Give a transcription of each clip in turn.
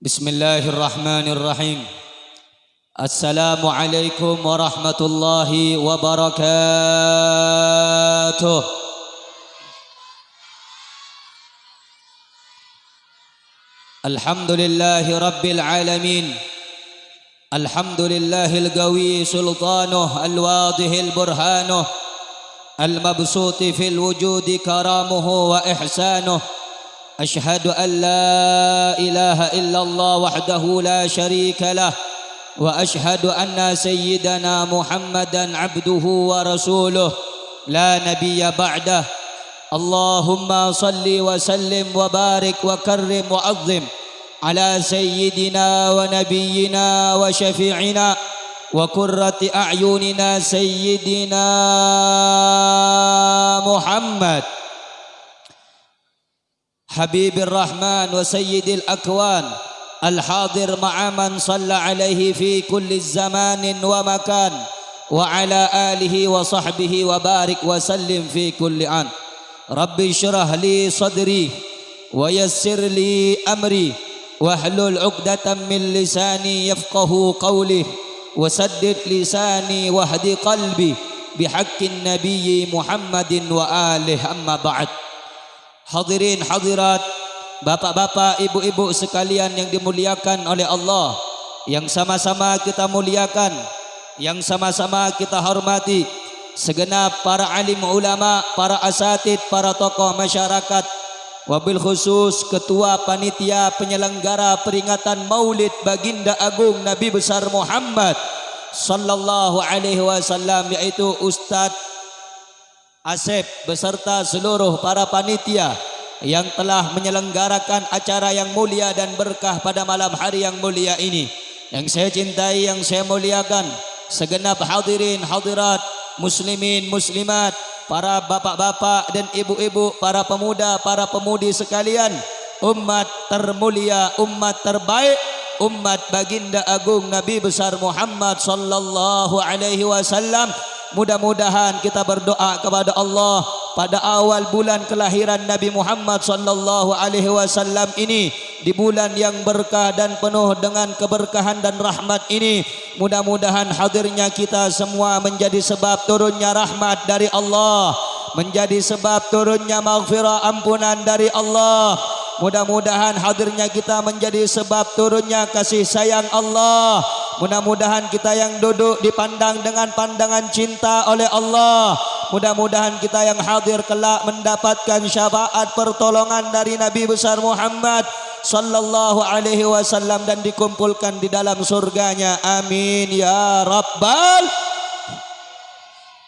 Bismillahirrahmanirrahim. Assalamualaikum warahmatullahi wabarakatuh. Alhamdulillahi rabbil alamin. Alhamdulillahil qawi sultanuh al-wadihil burhanuh al-mabsuti fil wujudi karamuhu wa ihsanuh. أشهد أن لا إله إلا الله وحده لا شريك له وأشهد أن سيدنا محمدا عبده ورسوله لا نبي بعده. اللهم صل وسلم وبارك وكرم وعظم على سيدنا ونبينا وشفيعنا وقرة أعيننا سيدنا محمد حبيب الرحمن وسيد الأكوان الحاضر مع من صلى عليه في كل زمان ومكان وعلى آله وصحبه وبارك وسلم في كل آن. رب اشرح لي صدري ويسر لي أمري واحلل عقدة من لساني يفقه قولي وسدد لساني واهد قلبي بحق النبي محمد وآله. أما بعد. Hadirin hadirat, bapak-bapak, ibu-ibu sekalian yang dimuliakan oleh Allah, yang sama-sama kita muliakan, yang sama-sama kita hormati, segenap para alim ulama, para asatid, para tokoh masyarakat, wabil khusus ketua panitia penyelenggara peringatan Maulid Baginda Agung Nabi besar Muhammad sallallahu alaihi wasallam, yaitu Ustadz Asep beserta seluruh para panitia yang telah menyelenggarakan acara yang mulia dan berkah pada malam hari yang mulia ini. Yang saya cintai, yang saya muliakan, segenap hadirin hadirat, muslimin muslimat, para bapak-bapak dan ibu-ibu, para pemuda, para pemudi sekalian, umat termulia, umat terbaik, umat Baginda Agung Nabi besar Muhammad sallallahu alaihi wasallam. Mudah-mudahan kita berdoa kepada Allah pada awal bulan kelahiran Nabi Muhammad sallallahu alaihi wasallam ini, di bulan yang berkah dan penuh dengan keberkahan dan rahmat ini, mudah-mudahan hadirnya kita semua menjadi sebab turunnya rahmat dari Allah, menjadi sebab turunnya maghfirah ampunan dari Allah. Mudah-mudahan hadirnya kita menjadi sebab turunnya kasih sayang Allah. Mudah-mudahan kita yang duduk dipandang dengan pandangan cinta oleh Allah. Mudah-mudahan kita yang hadir kelak mendapatkan syafaat pertolongan dari Nabi besar Muhammad sallallahu alaihi wasallam dan dikumpulkan di dalam surganya. Amin ya rabbal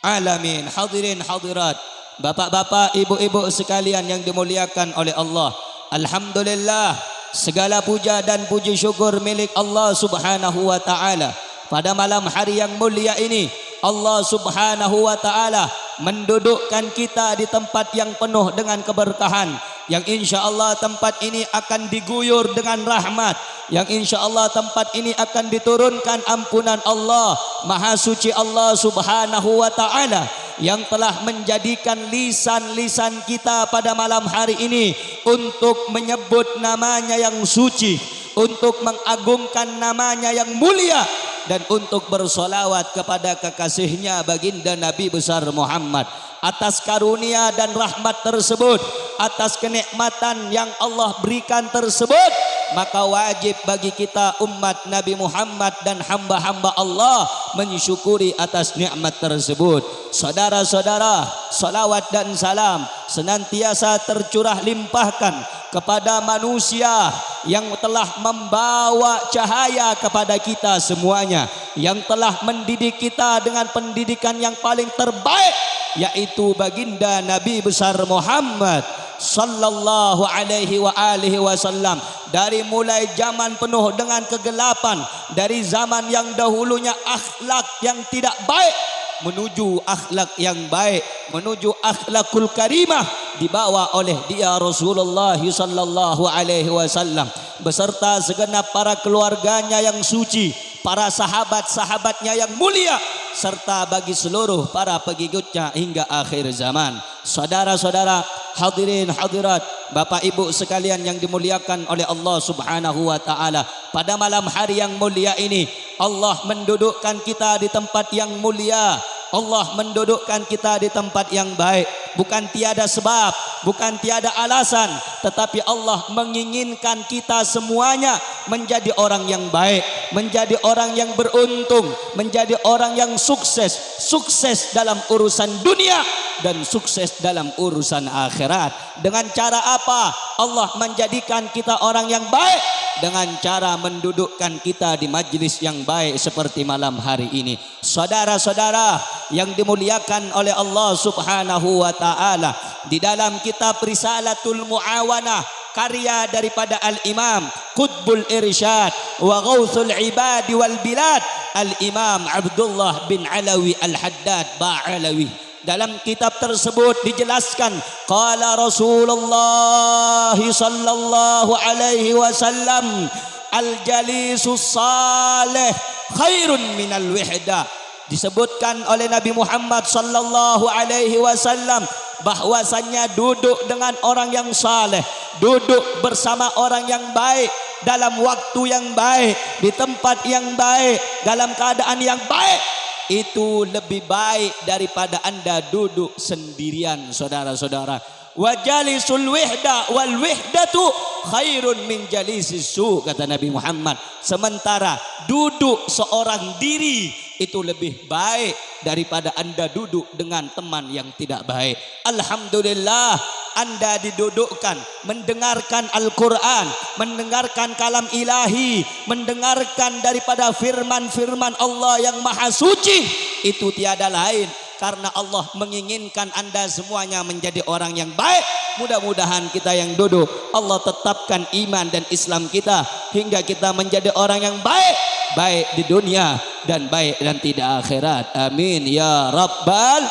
alamin. Hadirin hadirat, bapak-bapak, ibu-ibu sekalian yang dimuliakan oleh Allah, alhamdulillah, segala puja dan puji syukur milik Allah subhanahu wa ta'ala. Pada malam hari yang mulia ini, Allah subhanahu wa ta'ala mendudukkan kita di tempat yang penuh dengan keberkahan, yang insya Allah tempat ini akan diguyur dengan rahmat, yang insya Allah tempat ini akan diturunkan ampunan Allah. Maha suci Allah subhanahu wa ta'ala yang telah menjadikan lisan-lisan kita pada malam hari ini untuk menyebut namanya yang suci, untuk mengagungkan namanya yang mulia, dan untuk bersolawat kepada kekasihnya baginda Nabi besar Muhammad. Atas karunia dan rahmat tersebut, atas kenikmatan yang Allah berikan tersebut, maka wajib bagi kita umat Nabi Muhammad dan hamba-hamba Allah mensyukuri atas nikmat tersebut. Saudara-saudara, salawat dan salam senantiasa tercurah limpahkan kepada manusia yang telah membawa cahaya kepada kita semuanya, yang telah mendidik kita dengan pendidikan yang paling terbaik, yaitu baginda Nabi besar Muhammad sallallahu alaihi wa alihi wasallam. Dari mulai zaman penuh dengan kegelapan, dari zaman yang dahulunya akhlak yang tidak baik menuju akhlak yang baik, menuju akhlakul karimah, dibawa oleh dia Rasulullah sallallahu alaihi wasallam beserta segenap para keluarganya yang suci, para sahabat-sahabatnya yang mulia, serta bagi seluruh para pengikutnya hingga akhir zaman. Saudara-saudara, hadirin hadirat, Bapak Ibu sekalian yang dimuliakan oleh Allah Subhanahu wa taala, pada malam hari yang mulia ini Allah mendudukkan kita di tempat yang mulia. Allah mendudukkan kita di tempat yang baik, bukan tiada sebab, bukan tiada alasan, tetapi Allah menginginkan kita semuanya menjadi orang yang baik, menjadi orang yang beruntung, menjadi orang yang sukses, sukses dalam urusan dunia dan sukses dalam urusan akhirat. Dengan cara apa Allah menjadikan kita orang yang baik? Dengan cara mendudukkan kita di majlis yang baik seperti malam hari ini. Saudara-saudara yang dimuliakan oleh Allah Subhanahu wa taala, di dalam kitab Risalatul Muawanah, karya daripada Al-Imam Qutbul Irsyad wa Ghauthul Ibad wal Bilad, Al-Imam Abdullah bin Alawi Al-Haddad Ba'alawi, dalam kitab tersebut dijelaskan, qala Rasulullah sallallahu alaihi wasallam, al-jalisus salih khairun minal wihda. Disebutkan oleh Nabi Muhammad sallallahu alaihi wasallam bahwasannya duduk dengan orang yang saleh, duduk bersama orang yang baik, dalam waktu yang baik, di tempat yang baik, dalam keadaan yang baik, itu lebih baik daripada Anda duduk sendirian, saudara-saudara. Wa jalisul wihda wal wihdatu khairun min jalisis su, kata Nabi Muhammad. Sementara duduk seorang diri itu lebih baik daripada Anda duduk dengan teman yang tidak baik. Alhamdulillah, Anda didudukkan mendengarkan Al-Quran, mendengarkan kalam ilahi, mendengarkan daripada firman-firman Allah yang maha suci. Itu tiada lain karena Allah menginginkan Anda semuanya menjadi orang yang baik. Mudah-mudahan kita yang duduk, Allah tetapkan iman dan Islam kita hingga kita menjadi orang yang baik, baik di dunia dan baik dan tidak akhirat. Amin ya rabbal,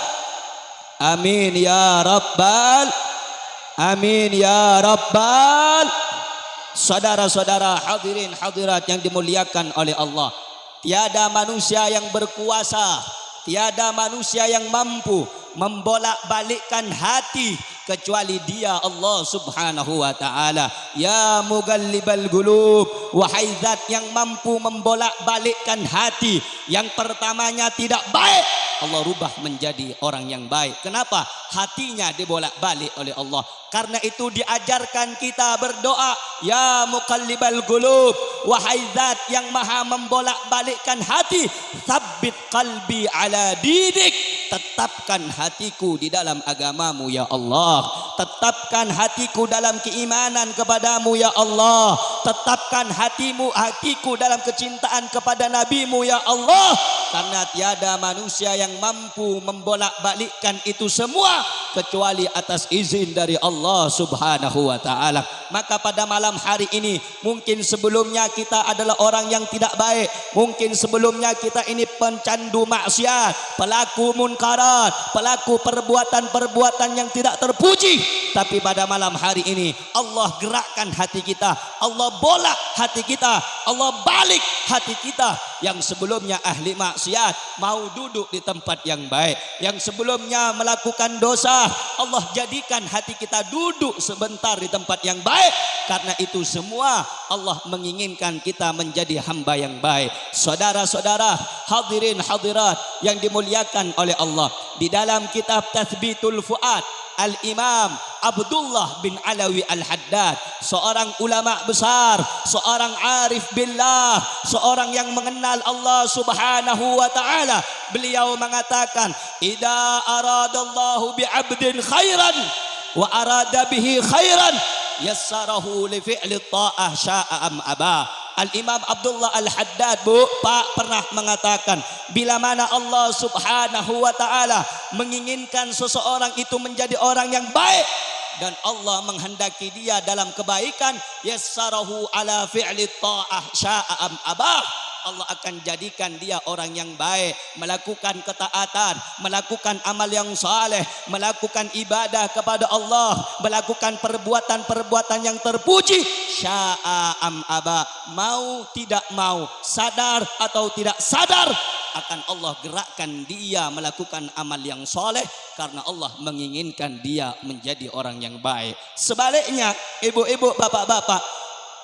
amin ya rabbal, amin ya rabbal. Saudara-saudara, hadirin hadirat yang dimuliakan oleh Allah, tiada manusia yang berkuasa, tiada manusia yang mampu membolak-balikkan hati kecuali Dia, Allah Subhanahu wa taala. Ya mughallibal qulub, wahai zat yang mampu membolak-balikkan hati. Yang pertamanya tidak baik, Allah rubah menjadi orang yang baik. Kenapa? Hatinya dibolak-balik oleh Allah. Karena itu diajarkan kita berdoa, ya muqallibal qulub, wahai zat yang maha membolak-balikkan hati, tsabbit qalbi ala dinik, tetapkan hatiku di dalam agamamu ya Allah, tetapkan hatiku dalam keimanan kepadamu ya Allah, tetapkan hatiku dalam kecintaan kepada nabimu ya Allah. Karena tiada manusia yang mampu membolak-balikkan itu semua kecuali atas izin dari Allah Subhanahu wa taala. Maka pada malam hari ini, mungkin sebelumnya kita adalah orang yang tidak baik, mungkin sebelumnya kita ini pencandu maksiat, pelaku munkarat, pelaku perbuatan-perbuatan yang tidak terpuji. Tapi pada malam hari ini Allah gerakkan hati kita, Allah bolak hati kita, Allah balik hati kita. Yang sebelumnya ahli maksiat mau duduk di tempat yang baik, yang sebelumnya melakukan dosa, Allah jadikan hati kita duduk sebentar di tempat yang baik. Karena itu semua Allah menginginkan kita menjadi hamba yang baik. Saudara-saudara, hadirin hadirat yang dimuliakan oleh Allah, di dalam kitab Tathbitul Fuad, Al-Imam Abdullah bin Alawi Al-Haddad, seorang ulama besar, seorang arif billah, seorang yang mengenal Allah Subhanahu wa taala, beliau mengatakan, idza aradallahu bi'abdin khairan wa arada bihi khairan yassarahu li fi'li ta'ah sya'a am aba. Al-Imam Abdullah Al-Haddad, Pak, pernah mengatakan, bila mana Allah Subhanahu wa taala menginginkan seseorang itu menjadi orang yang baik dan Allah menghendaki dia dalam kebaikan, yassarahu ala fi'li ta'ah sya'a am abah, Allah akan jadikan dia orang yang baik, melakukan ketaatan, melakukan amal yang saleh, melakukan ibadah kepada Allah, melakukan perbuatan-perbuatan yang terpuji, sya'a am aba, mau tidak mau, sadar atau tidak sadar, akan Allah gerakkan dia melakukan amal yang soleh karena Allah menginginkan dia menjadi orang yang baik. Sebaliknya, ibu-ibu, bapak-bapak,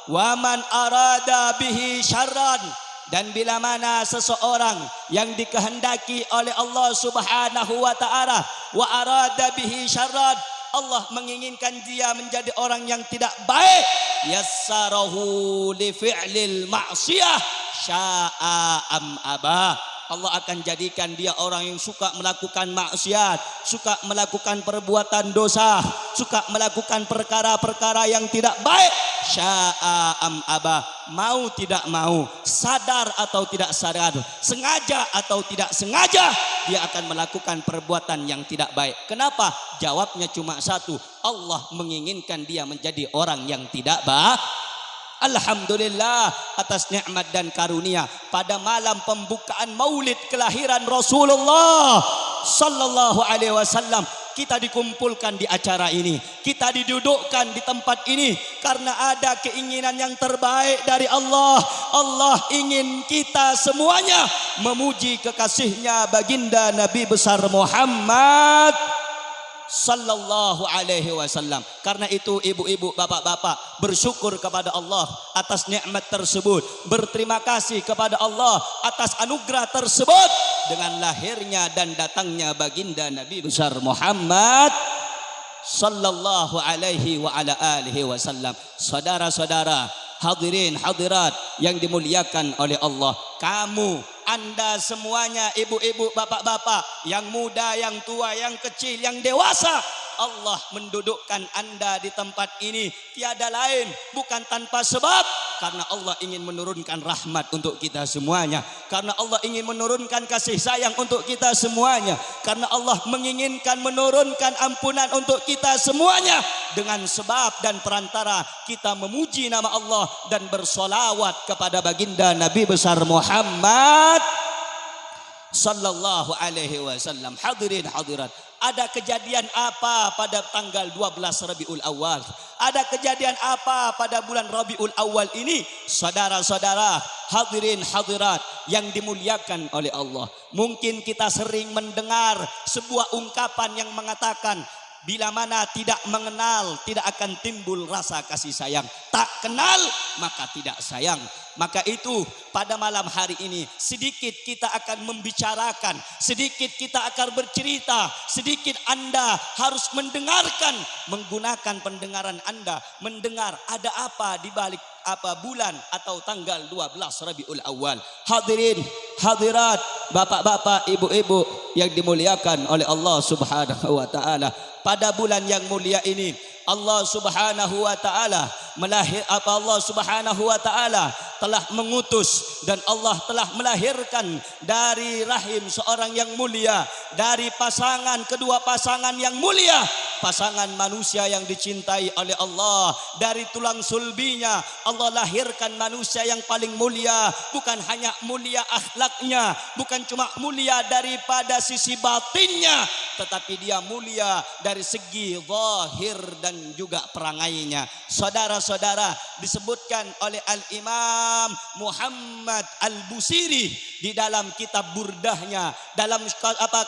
waman arada bihi syarran, dan bila mana seseorang yang dikehendaki oleh Allah Subhanahu wa taala, wa arada bihi syarran, Allah menginginkan dia menjadi orang yang tidak baik, yassarahu li fi'lil ma'siyah sya'a am aba. Allah akan jadikan dia orang yang suka melakukan maksiat, suka melakukan perbuatan dosa, suka melakukan perkara-perkara yang tidak baik. Sya'a am aba, mau tidak mau, sadar atau tidak sadar, sengaja atau tidak sengaja, dia akan melakukan perbuatan yang tidak baik. Kenapa? Jawabnya cuma satu, Allah menginginkan dia menjadi orang yang tidak baik. Alhamdulillah atas nikmat dan karunia pada malam pembukaan maulid kelahiran Rasulullah sallallahu alaihi wasallam, kita dikumpulkan di acara ini, kita didudukkan di tempat ini karena ada keinginan yang terbaik dari Allah. Allah ingin kita semuanya memuji kekasihnya baginda Nabi besar Muhammad sallallahu alaihi wasallam. Karena itu ibu-ibu, bapak-bapak, bersyukur kepada Allah atas nikmat tersebut, berterima kasih kepada Allah atas anugerah tersebut dengan lahirnya dan datangnya baginda Nabi besar Muhammad sallallahu alaihi wa ala alihi wasallam. Saudara-saudara, hadirin hadirat yang dimuliakan oleh Allah, kamu, Anda semuanya, ibu-ibu, bapak-bapak, yang muda, yang tua, yang kecil, yang dewasa, Allah mendudukkan Anda di tempat ini tiada lain bukan tanpa sebab, karena Allah ingin menurunkan rahmat untuk kita semuanya, karena Allah ingin menurunkan kasih sayang untuk kita semuanya, karena Allah menginginkan menurunkan ampunan untuk kita semuanya dengan sebab dan perantara kita memuji nama Allah dan bersolawat kepada baginda Nabi besar Muhammad sallallahu alaihi wasallam. Hadirin hadirat, ada kejadian apa pada tanggal 12 Rabiul Awal? Ada kejadian apa pada bulan Rabiul Awal ini? Saudara-saudara, hadirin hadirat yang dimuliakan oleh Allah, mungkin kita sering mendengar sebuah ungkapan yang mengatakan, bila mana tidak mengenal tidak akan timbul rasa kasih sayang, tak kenal maka tidak sayang. Maka itu pada malam hari ini sedikit kita akan membicarakan, sedikit kita akan bercerita, sedikit Anda harus mendengarkan, menggunakan pendengaran Anda, mendengar ada apa di balik apa bulan atau tanggal 12 Rabiul Awal. Hadirin hadirat, bapak-bapak, ibu-ibu yang dimuliakan oleh Allah Subhanahu wa taala, pada bulan yang mulia ini Allah Subhanahu wa taala Allah Subhanahu wa taala telah mengutus dan Allah telah melahirkan dari rahim seorang yang mulia, dari pasangan, kedua pasangan yang mulia, pasangan manusia yang dicintai oleh Allah. Dari tulang sulbinya Allah lahirkan manusia yang paling mulia, bukan hanya mulia akhlaknya, bukan cuma mulia daripada sisi batinnya, tetapi dia mulia dari segi zahir dan juga perangainya. Saudara-saudara, disebutkan oleh Al-Imam Muhammad Al-Busiri di dalam kitab burdahnya, dalam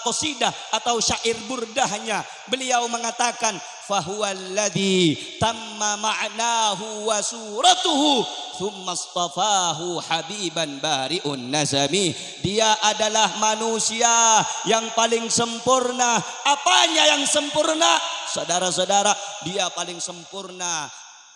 qasidah atau syair burdahnya, beliau mengatakan, fahuwa alladhi tamma ma'nahu wa suratuhu thumma astafahu habiban bari'un nazami. Dia adalah manusia yang paling sempurna. Apanya yang sempurna? Saudara-saudara, dia paling sempurna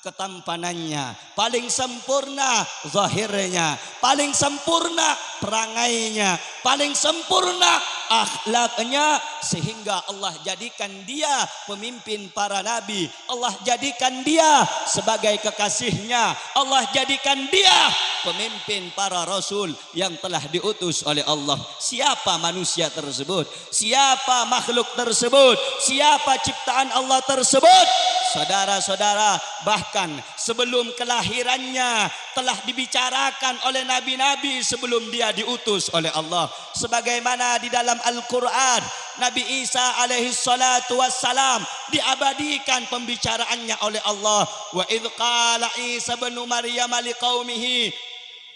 ketampanannya, paling sempurna zahirnya, paling sempurna perangainya, paling sempurna akhlaknya, sehingga Allah jadikan dia pemimpin para nabi, Allah jadikan dia sebagai kekasihnya, Allah jadikan dia pemimpin para rasul yang telah diutus oleh Allah. Siapa manusia tersebut? Siapa makhluk tersebut? Siapa ciptaan Allah tersebut? Saudara-saudara, bahkan sebelum kelahirannya telah dibicarakan oleh nabi-nabi sebelum dia diutus oleh Allah. Sebagaimana di dalam Al-Quran, Nabi Isa alaihi salatu wassalam diabadikan pembicaraannya oleh Allah. Wa idh qala Isa bin Maryam liqaumihi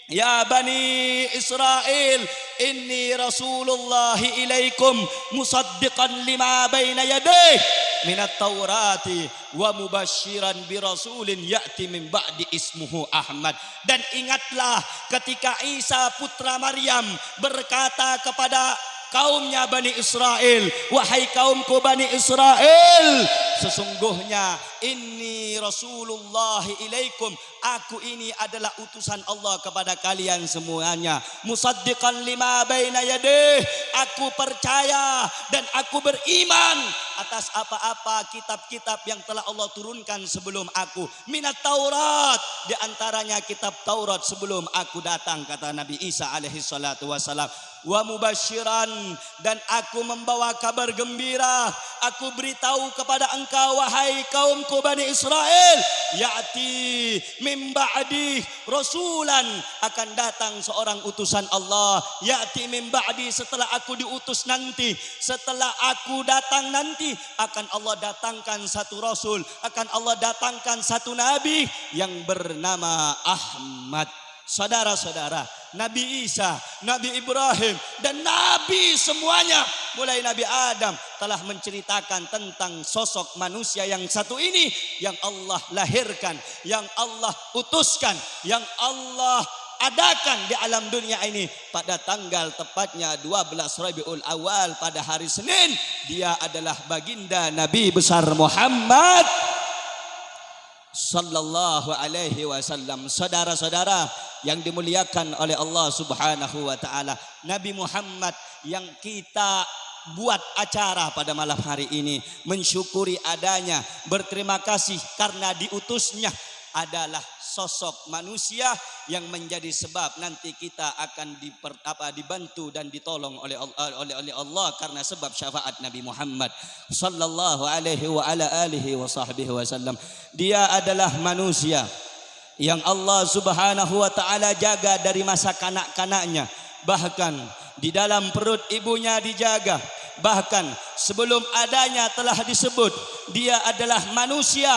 Ya Bani Israel, inni Rasulullahi ilaikum musaddiqan lima baina yadayh minat Taurati wa mubashiran bi rasulin ya'ti min ba'di ismuhu Ahmad. Dan ingatlah ketika Isa putra Maryam berkata kepada kaumnya Bani Israel, wahai kaumku Bani Israel, sesungguhnya inni Rasulullahi ilaikum, aku ini adalah utusan Allah kepada kalian semuanya. Musaddiqan lima baina yadayh, aku percaya dan aku beriman atas apa-apa kitab-kitab yang telah Allah turunkan sebelum aku. Minat Taurat, di antaranya kitab Taurat sebelum aku datang, kata Nabi Isa alaihi salatu wassalam. Wa mubasyiran, dan aku membawa kabar gembira, aku beritahu kepada engkau wahai kaumku Bani Israel, ya'ti min ba'di rasulan, akan datang seorang utusan Allah, ya'ti min ba'di, setelah aku diutus nanti, setelah aku datang nanti akan Allah datangkan satu rasul, akan Allah datangkan satu nabi yang bernama Ahmad. Saudara-saudara, Nabi Isa, Nabi Ibrahim, dan Nabi semuanya mulai Nabi Adam telah menceritakan tentang sosok manusia yang satu ini, yang Allah lahirkan, yang Allah utuskan, yang Allah adakan di alam dunia ini pada tanggal tepatnya 12 Rabiul Awal pada hari Senin. Dia adalah baginda Nabi besar Muhammad sallallahu alaihi wasallam. Saudara-saudara yang dimuliakan oleh Allah Subhanahu wa taala, Nabi Muhammad yang kita buat acara pada malam hari ini, mensyukuri adanya, berterima kasih karena diutusnya, adalah sosok manusia yang menjadi sebab nanti kita akan dibantu dan ditolong oleh Allah karena sebab syafaat Nabi Muhammad sallallahu alaihi wa ala alihi wa sahbihi wasallam. Dia adalah manusia yang Allah Subhanahu wa taala jaga dari masa kanak-kanaknya, bahkan di dalam perut ibunya dijaga, bahkan sebelum adanya telah disebut dia adalah manusia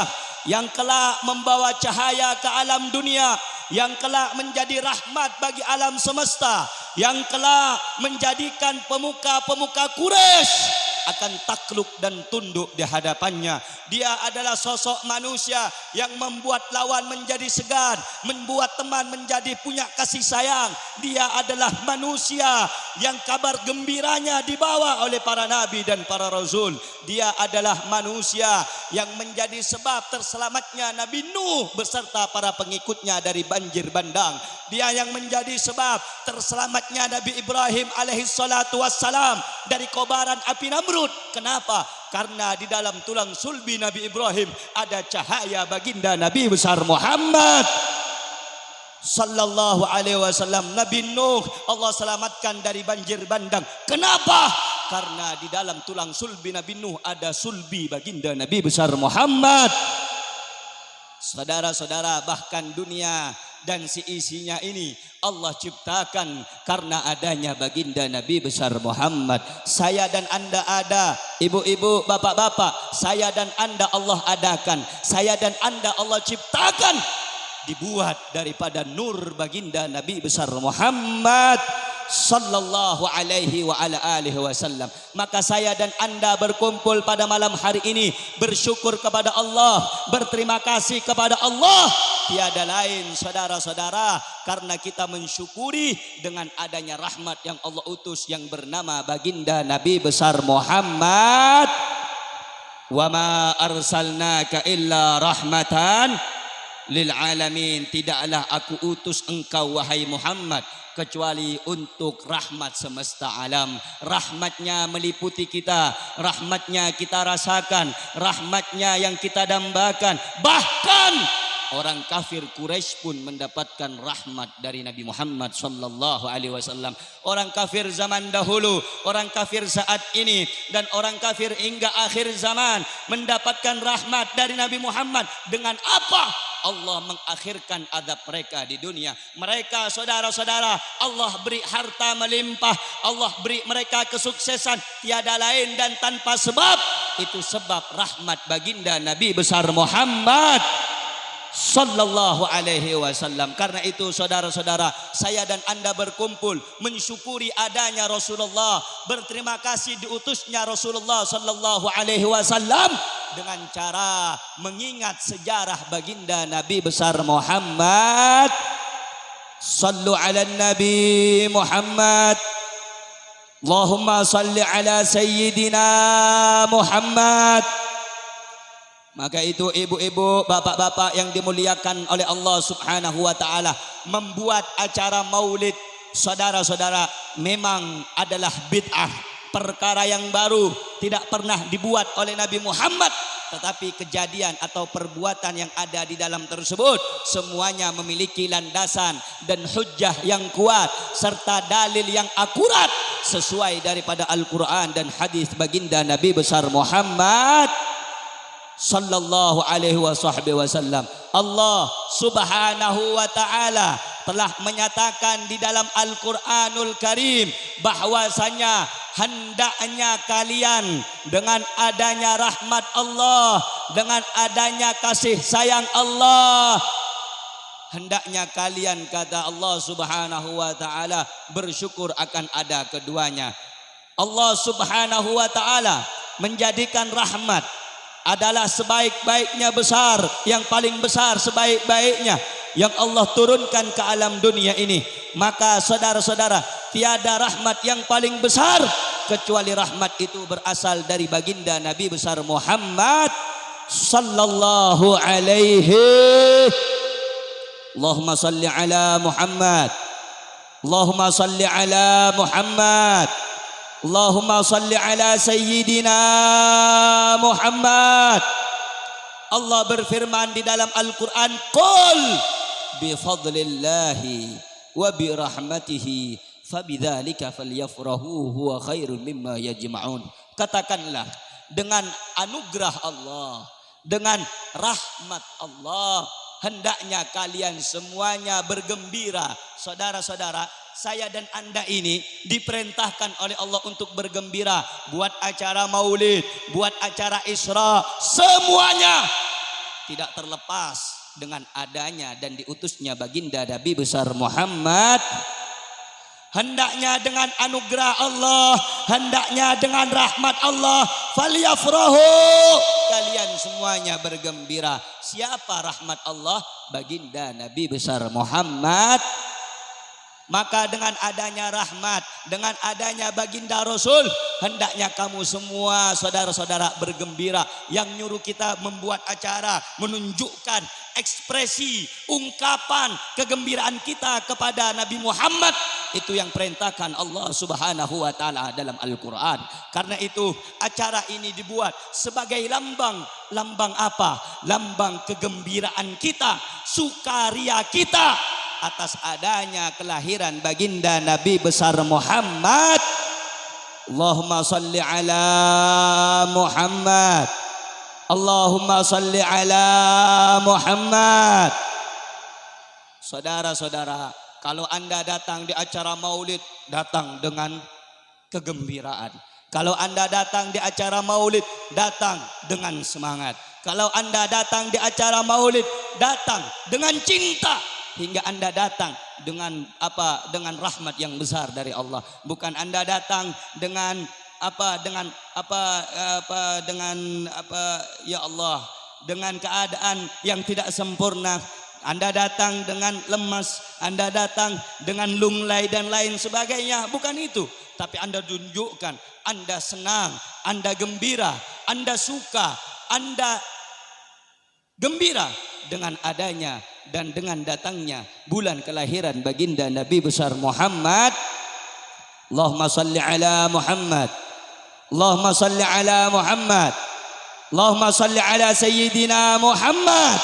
yang kelak membawa cahaya ke alam dunia, yang kelak menjadi rahmat bagi alam semesta, yang kelak menjadikan pemuka-pemuka Quraisy akan takluk dan tunduk di hadapannya. Dia adalah sosok manusia yang membuat lawan menjadi segan, membuat teman menjadi punya kasih sayang. Dia adalah manusia yang kabar gembiranya dibawa oleh para nabi dan para rasul. Dia adalah manusia yang menjadi sebab terselamatnya Nabi Nuh beserta para pengikutnya dari banjir bandang. Dia yang menjadi sebab terselamatnya Nabi Ibrahim alaihi salatu wassalam dari kobaran api Namrud. Kenapa? Karena di dalam tulang sulbi Nabi Ibrahim ada cahaya baginda Nabi besar Muhammad sallallahu alaihi wasallam. Nabi Nuh Allah selamatkan dari banjir bandang. Kenapa? Karena di dalam tulang sulbi Nabi Nuh ada sulbi baginda Nabi besar Muhammad. Saudara-saudara, bahkan dunia dan seisinya ini Allah ciptakan karena adanya baginda Nabi besar Muhammad. Saya dan anda ada, ibu-ibu, bapak-bapak, saya dan anda Allah adakan, saya dan anda Allah ciptakan, dibuat daripada nur baginda Nabi besar Muhammad sallallahu alaihi wa ala alihi wasallam. Maka saya dan anda berkumpul pada malam hari ini bersyukur kepada Allah, berterima kasih kepada Allah. Tiada lain saudara-saudara, karena kita mensyukuri dengan adanya rahmat yang Allah utus yang bernama baginda Nabi besar Muhammad. Wa ma arsalnaka illa rahmatan lil alamin. Tidaklah aku utus engkau wahai Muhammad kecuali untuk rahmat semesta alam. Rahmatnya meliputi kita, rahmatnya kita rasakan, rahmatnya yang kita dambakan. Bahkan orang kafir Quraisy pun mendapatkan rahmat dari Nabi Muhammad sallallahu alaihi wasallam. Orang kafir zaman dahulu, orang kafir saat ini, dan orang kafir hingga akhir zaman mendapatkan rahmat dari Nabi Muhammad. Dengan apa? Allah mengakhirkan azab mereka di dunia. Mereka saudara-saudara, Allah beri harta melimpah, Allah beri mereka kesuksesan tiada lain dan tanpa sebab. Itu sebab rahmat baginda Nabi besar Muhammad sallallahu alaihi wasallam. Karena itu saudara-saudara, saya dan Anda berkumpul mensyukuri adanya Rasulullah, berterima kasih diutusnya Rasulullah sallallahu alaihi wasallam dengan cara mengingat sejarah baginda Nabi besar Muhammad. Sallu ala Nabi Muhammad. Allahumma salli ala Sayyidina Muhammad. Maka itu ibu-ibu, bapak-bapak yang dimuliakan oleh Allah subhanahu wa ta'ala, membuat acara maulid, saudara-saudara, memang adalah bid'ah, perkara yang baru, tidak pernah dibuat oleh Nabi Muhammad. Tetapi kejadian atau perbuatan yang ada di dalam tersebut semuanya memiliki landasan dan hujjah yang kuat serta dalil yang akurat sesuai daripada Al-Quran dan hadis baginda Nabi besar Muhammad sallallahu alaihi wasallam. Allah subhanahu wa ta'ala telah menyatakan di dalam Al-Quranul Karim bahwasanya hendaknya kalian dengan adanya rahmat Allah, dengan adanya kasih sayang Allah, hendaknya kalian, kata Allah subhanahu wa ta'ala, bersyukur akan ada keduanya. Allah subhanahu wa ta'ala menjadikan rahmat adalah sebaik-baiknya besar, yang paling besar sebaik-baiknya yang Allah turunkan ke alam dunia ini. Maka saudara-saudara, tiada rahmat yang paling besar kecuali rahmat itu berasal dari baginda Nabi besar Muhammad sallallahu alaihi. Allahumma salli ala Muhammad. Allahumma salli ala Muhammad. Allahumma salli ala Sayyidina Muhammad. Allah berfirman di dalam Al-Quran, Qul bifadlillahi wa birahmatihi fabidzalika falyafrahu huwa khairun mimma yajma'un. Katakanlah, dengan anugerah Allah, dengan rahmat Allah, hendaknya kalian semuanya bergembira. Saudara-saudara, saya dan Anda ini diperintahkan oleh Allah untuk bergembira, buat acara maulid, buat acara Isra, semuanya tidak terlepas dengan adanya dan diutusnya baginda Nabi besar Muhammad. Hendaknya dengan anugerah Allah, hendaknya dengan rahmat Allah, falyafrahu, kalian semuanya bergembira. Siapa rahmat Allah? Baginda Nabi besar Muhammad. Maka dengan adanya rahmat, dengan adanya baginda Rasul, hendaknya kamu semua saudara-saudara bergembira. Yang nyuruh kita membuat acara, menunjukkan ekspresi, ungkapan kegembiraan kita kepada Nabi Muhammad, itu yang perintahkan Allah subhanahu wa ta'ala dalam Al-Quran. Karena itu acara ini dibuat sebagai lambang. Lambang apa? Lambang kegembiraan kita, sukaria kita atas adanya kelahiran baginda Nabi besar Muhammad. Allahumma salli ala Muhammad. Allahumma salli ala Muhammad. Saudara-saudara, kalau Anda datang di acara maulid, datang dengan kegembiraan. Kalau Anda datang di acara maulid, datang dengan semangat. Kalau Anda datang di acara maulid, datang dengan cinta. Hingga Anda datang dengan apa? Dengan rahmat yang besar dari Allah. Bukan Anda datang dengan ya Allah, dengan keadaan yang tidak sempurna. Anda datang dengan lemas, Anda datang dengan lunglai dan lain sebagainya. Bukan itu. Tapi Anda tunjukkan Anda senang, Anda gembira, Anda suka, Anda gembira dengan adanya dan dengan datangnya bulan kelahiran baginda Nabi besar Muhammad. Allahumma salli ala Muhammad. Allahumma salli ala Muhammad. Allahumma salli ala Sayyidina Muhammad.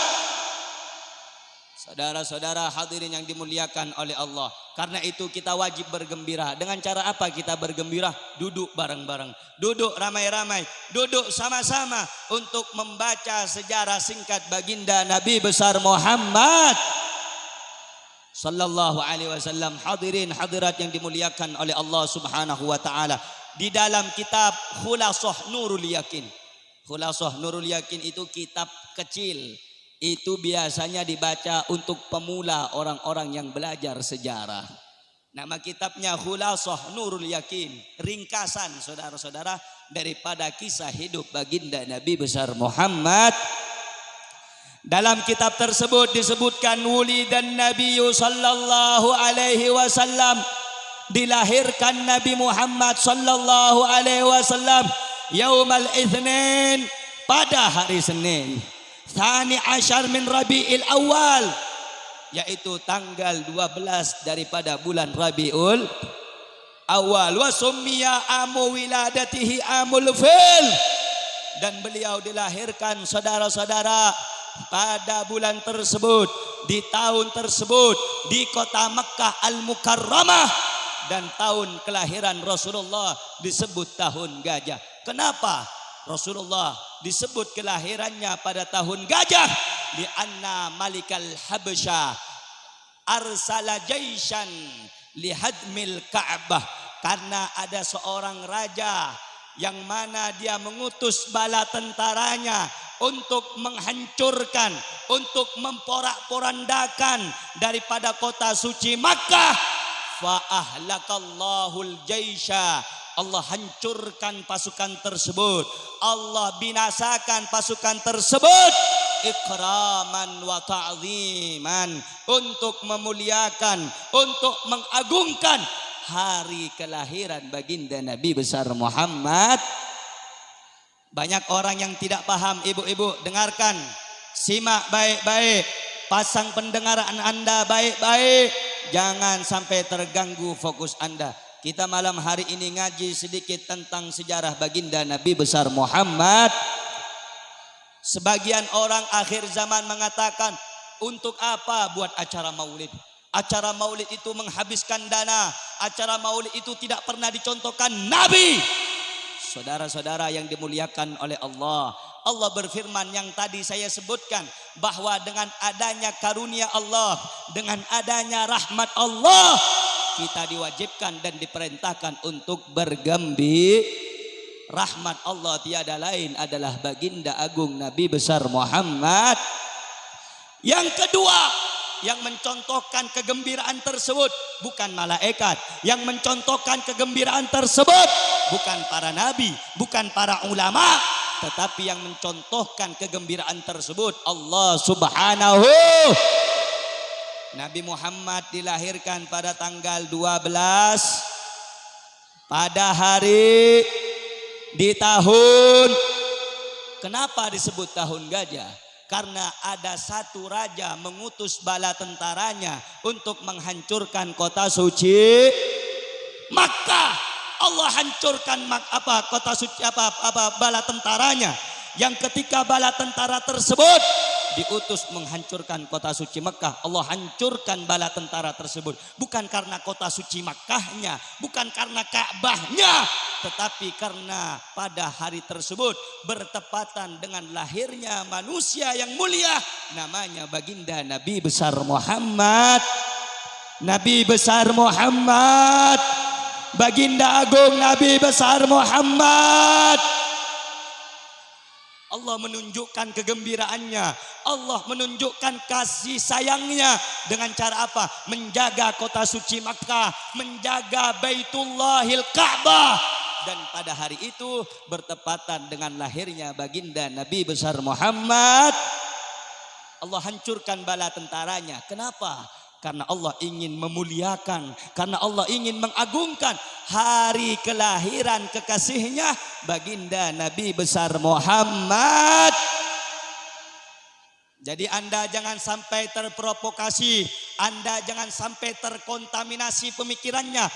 Saudara-saudara hadirin yang dimuliakan oleh Allah, karena itu kita wajib bergembira. Dengan cara apa kita bergembira? Duduk bareng-bareng, duduk ramai-ramai, duduk sama-sama untuk membaca sejarah singkat baginda Nabi besar Muhammad sallallahu alaihi wasallam. Hadirin hadirat yang dimuliakan oleh Allah subhanahu wa ta'ala, di dalam kitab Khulasah Nurul Yakin. Khulasah Nurul Yakin itu kitab kecil Itu biasanya dibaca untuk pemula, orang-orang yang belajar sejarah. Nama kitabnya Khulasah Nurul Yakin, ringkasan saudara-saudara daripada kisah hidup baginda Nabi besar Muhammad. Dalam kitab tersebut disebutkan wulidan Nabiyyu sallallahu alaihi wasallam, dilahirkan Nabi Muhammad sallallahu alaihi wasallam yaumal itsnin, pada hari Senin, Tsani Asyar min Rabiul Awal, yaitu tanggal 12 daripada bulan Rabiul Awal. Wa summiya amu wiladatihi amul fil, dan beliau dilahirkan saudara-saudara pada bulan tersebut, di tahun tersebut, di kota Makkah Al-Mukarramah, dan tahun kelahiran Rasulullah disebut tahun gajah. Kenapa Rasulullah disebut kelahirannya pada tahun gajah? Lianna Malikal Habsyah arsala jaishan lihadmil Ka'bah, karena ada seorang raja yang mana dia mengutus bala tentaranya untuk menghancurkan, untuk memporak-porandakan daripada kota suci Makkah. Fa ahlakallahul jaisha, Allah hancurkan pasukan tersebut, Allah binasakan pasukan tersebut, ikraman wa ta'ziman, untuk memuliakan, untuk mengagungkan hari kelahiran baginda Nabi besar Muhammad. Banyak orang yang tidak paham, ibu-ibu dengarkan, simak baik-baik, pasang pendengaran Anda baik-baik, jangan sampai terganggu fokus Anda. Kita malam hari ini ngaji sedikit tentang sejarah baginda Nabi besar Muhammad. Sebagian orang akhir zaman mengatakan, untuk apa buat acara maulid? Acara maulid itu menghabiskan dana, acara maulid itu tidak pernah dicontohkan Nabi. Saudara-saudara yang dimuliakan oleh Allah, Allah berfirman yang tadi saya sebutkan, bahwa dengan adanya karunia Allah, dengan adanya rahmat Allah, kita diwajibkan dan diperintahkan untuk bergembira. Rahmat Allah tiada lain adalah baginda agung Nabi besar Muhammad. Yang kedua, yang mencontohkan kegembiraan tersebut bukan malaikat, yang mencontohkan kegembiraan tersebut bukan para nabi, bukan para ulama, tetapi yang mencontohkan kegembiraan tersebut Allah Subhanahu. Nabi Muhammad dilahirkan pada tanggal 12 pada hari di tahun. Kenapa disebut tahun gajah? Karena ada satu raja mengutus bala tentaranya untuk menghancurkan kota suci Makkah. Allah hancurkan kota suci bala tentaranya. Yang ketika bala tentara tersebut diutus menghancurkan kota suci Makkah, Allah hancurkan bala tentara tersebut. Bukan karena kota suci Makkahnya, bukan karena Ka'bahnya, tetapi karena pada hari tersebut bertepatan dengan lahirnya manusia yang mulia, namanya baginda Nabi besar Muhammad. Nabi besar Muhammad, baginda agung Nabi besar Muhammad. Allah menunjukkan kegembiraannya, Allah menunjukkan kasih sayangnya dengan cara apa? Menjaga kota suci Makkah, menjaga Baitullahil Ka'bah. Dan pada hari itu bertepatan dengan lahirnya baginda Nabi besar Muhammad, Allah hancurkan bala tentaranya. Kenapa? Karena Allah ingin memuliakan, karena Allah ingin mengagungkan hari kelahiran kekasihnya baginda Nabi besar Muhammad. Jadi Anda jangan sampai terprovokasi, Anda jangan sampai terkontaminasi pemikirannya.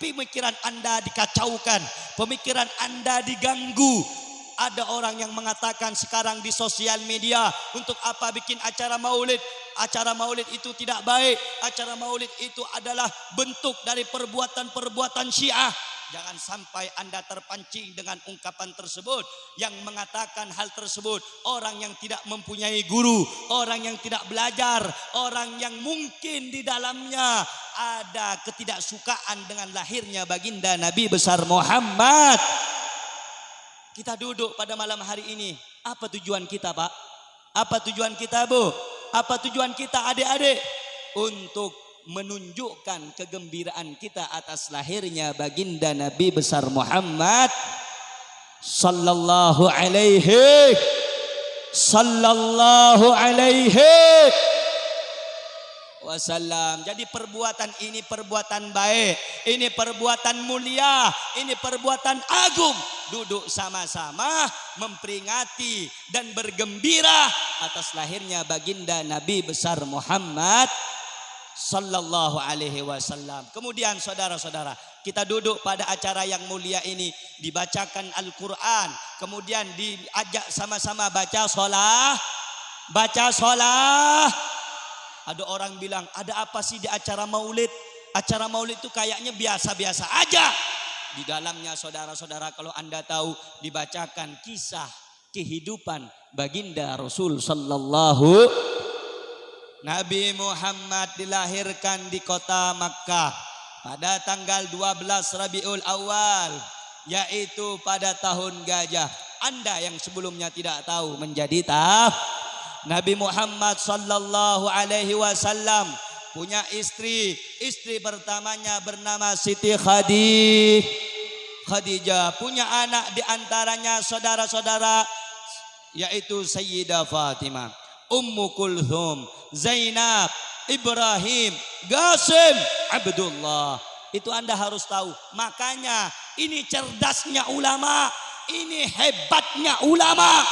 Pemikiran Anda dikacaukan, pemikiran Anda diganggu. Ada orang yang mengatakan sekarang di sosial media, untuk apa bikin acara maulid? Acara maulid itu tidak baik. Acara maulid itu adalah bentuk dari perbuatan-perbuatan Syiah. Jangan sampai Anda terpancing dengan ungkapan tersebut yang mengatakan hal tersebut. Orang yang tidak mempunyai guru, orang yang tidak belajar, orang yang mungkin di dalamnya ada ketidaksukaan dengan lahirnya baginda Nabi besar Muhammad. Kita duduk pada malam hari ini, apa tujuan kita, Pak? Apa tujuan kita, Bu? Apa tujuan kita, adik-adik? Untuk menunjukkan kegembiraan kita atas lahirnya baginda Nabi besar Muhammad sallallahu alaihi wasallam. Jadi perbuatan ini perbuatan baik, ini perbuatan mulia, ini perbuatan agung. Duduk sama-sama memperingati dan bergembira atas lahirnya baginda Nabi besar Muhammad sallallahu alaihi wasallam. Kemudian saudara-saudara, kita duduk pada acara yang mulia ini, dibacakan Al-Quran, kemudian diajak sama-sama baca sholah. Ada orang bilang, ada apa sih di acara maulid? Acara maulid itu kayaknya biasa-biasa aja. Di dalamnya saudara-saudara, kalau Anda tahu, dibacakan kisah kehidupan baginda Rasul sallallahu. Nabi Muhammad dilahirkan di kota Makkah pada tanggal 12 Rabiul Awal, yaitu pada tahun gajah. Anda yang sebelumnya tidak tahu menjadi tahu. Nabi Muhammad sallallahu alaihi wasallam punya istri. Istri pertamanya bernama Siti Khadijah. Punya anak diantaranya saudara-saudara, yaitu Sayyidah Fatimah, Ummu Kulthum, Zainab, Ibrahim, Qasim, Abdullah. Itu Anda harus tahu. Makanya ini cerdasnya ulama, ini hebatnya ulama.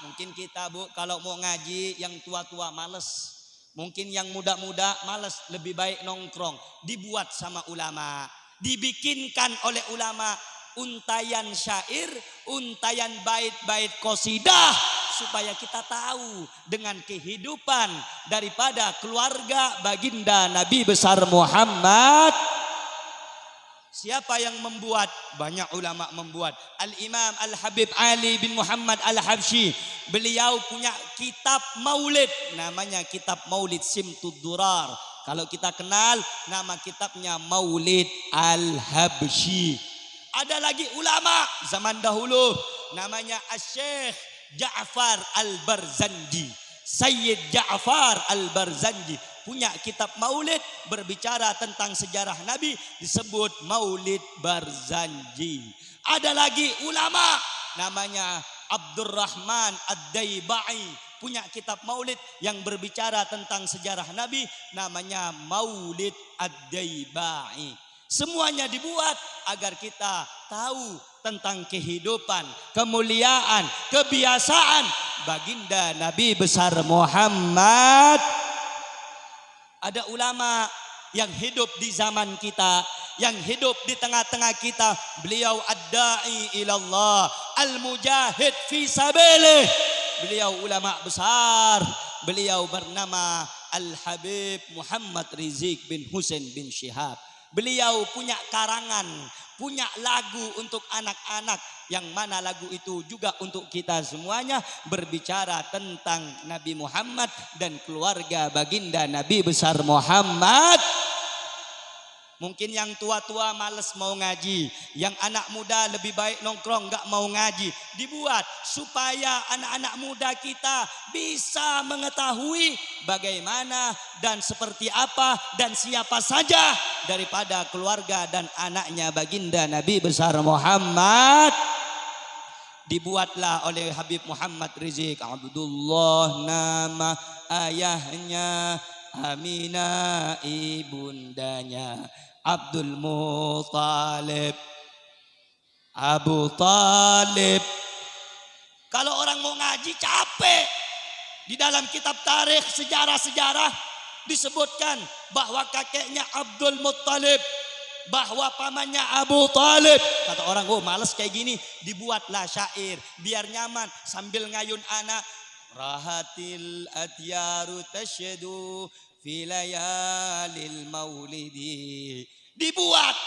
Mungkin kita, Bu, kalau mau ngaji yang tua-tua males. Mungkin yang muda-muda males, lebih baik nongkrong. Dibuat sama ulama, dibikinkan oleh ulama untayan syair, untayan bait-bait qasidah, supaya kita tahu dengan kehidupan daripada keluarga baginda Nabi besar Muhammad. Siapa yang membuat? Banyak ulama membuat. Al-Imam Al-Habib Ali bin Muhammad Al-Habsyi, beliau punya kitab maulid, namanya kitab Maulid Simtud Durar. Kalau kita kenal nama kitabnya Maulid Al-Habsyi. Ada lagi ulama zaman dahulu, namanya Asy-Syaikh Ja'far Al-Barzanji. Sayyid Ja'far Al-Barzanji punya kitab maulid, berbicara tentang sejarah Nabi, disebut Maulid Barzanji. Ada lagi ulama namanya Abdurrahman Ad-Daibai, punya kitab maulid yang berbicara tentang sejarah Nabi, namanya Maulid Ad-Daibai. Semuanya dibuat agar kita tahu tentang kehidupan, kemuliaan, kebiasaan baginda Nabi besar Muhammad. Ada ulama yang hidup di zaman kita, yang hidup di tengah-tengah kita. Beliau ad-da'i ilallah, al-mujahid fi sabilih. Beliau ulama besar. Beliau bernama Al-Habib Muhammad Rizik bin Husain bin Syihab. Beliau punya karangan, punya lagu untuk anak-anak, yang mana lagu itu juga untuk kita semuanya, berbicara tentang Nabi Muhammad dan keluarga baginda Nabi besar Muhammad. Mungkin yang tua-tua males mau ngaji, yang anak muda lebih baik nongkrong gak mau ngaji. Dibuat supaya anak-anak muda kita bisa mengetahui bagaimana dan seperti apa dan siapa saja daripada keluarga dan anaknya baginda Nabi besar Muhammad. Dibuatlah oleh Habib Muhammad Rizik. Abdullah nama ayahnya, Aminah ibundanya, Abdul Muttalib, Abu Talib. Kalau orang mau ngaji capek. Di dalam kitab tarikh, sejarah-sejarah disebutkan bahwa kakeknya Abdul Muttalib, bahwa pamannya Abu Talib. Kata orang, oh males kayak gini, dibuatlah syair biar nyaman sambil ngayun anak. Rahatil atyaru tasyadu fi layalil maulidi. Dibuat.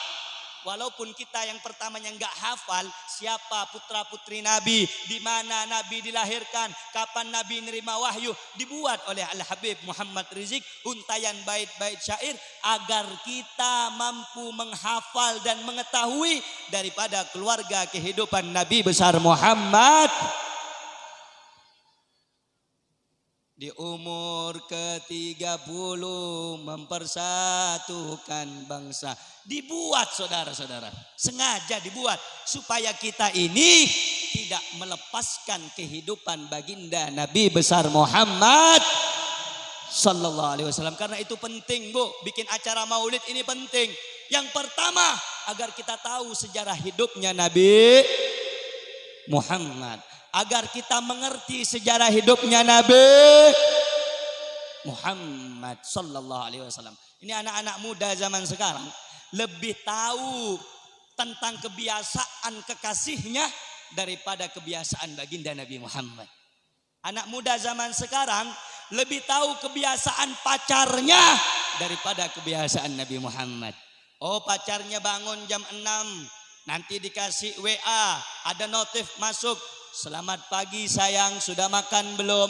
Walaupun kita yang pertamanya nggak hafal siapa putra putri Nabi, di mana Nabi dilahirkan, kapan Nabi nerima wahyu, dibuat oleh Al-Habib Muhammad Rizik untayan bait-bait syair agar kita mampu menghafal dan mengetahui daripada keluarga kehidupan Nabi besar Muhammad. Di umur ke-30 mempersatukan bangsa. Dibuat saudara-saudara, sengaja dibuat supaya kita ini tidak melepaskan kehidupan baginda Nabi besar Muhammad sallallahu alaihi wasallam. Karena itu penting, Bu, bikin acara maulid ini penting. Yang pertama, agar kita tahu sejarah hidupnya Nabi Muhammad, agar kita mengerti sejarah hidupnya Nabi Muhammad sallallahu alaihi wasallam. Ini anak-anak muda zaman sekarang lebih tahu tentang kebiasaan kekasihnya daripada kebiasaan baginda Nabi Muhammad. Anak muda zaman sekarang lebih tahu kebiasaan pacarnya daripada kebiasaan Nabi Muhammad. Oh, pacarnya bangun jam 6, nanti dikasih WA, ada notif masuk, selamat pagi sayang, sudah makan belum?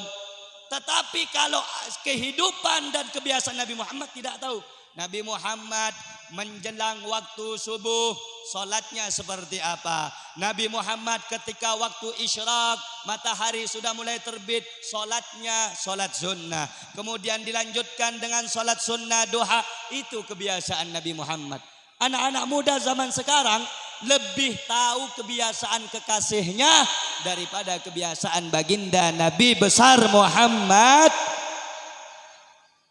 Tetapi kalau kehidupan dan kebiasaan Nabi Muhammad tidak tahu. Nabi Muhammad menjelang waktu subuh solatnya seperti apa. Nabi Muhammad ketika waktu isyraq matahari sudah mulai terbit, solatnya solat sunnah. Kemudian dilanjutkan dengan solat sunnah duha. Itu kebiasaan Nabi Muhammad. Anak-anak muda zaman sekarang lebih tahu kebiasaan kekasihnya daripada kebiasaan baginda Nabi besar Muhammad.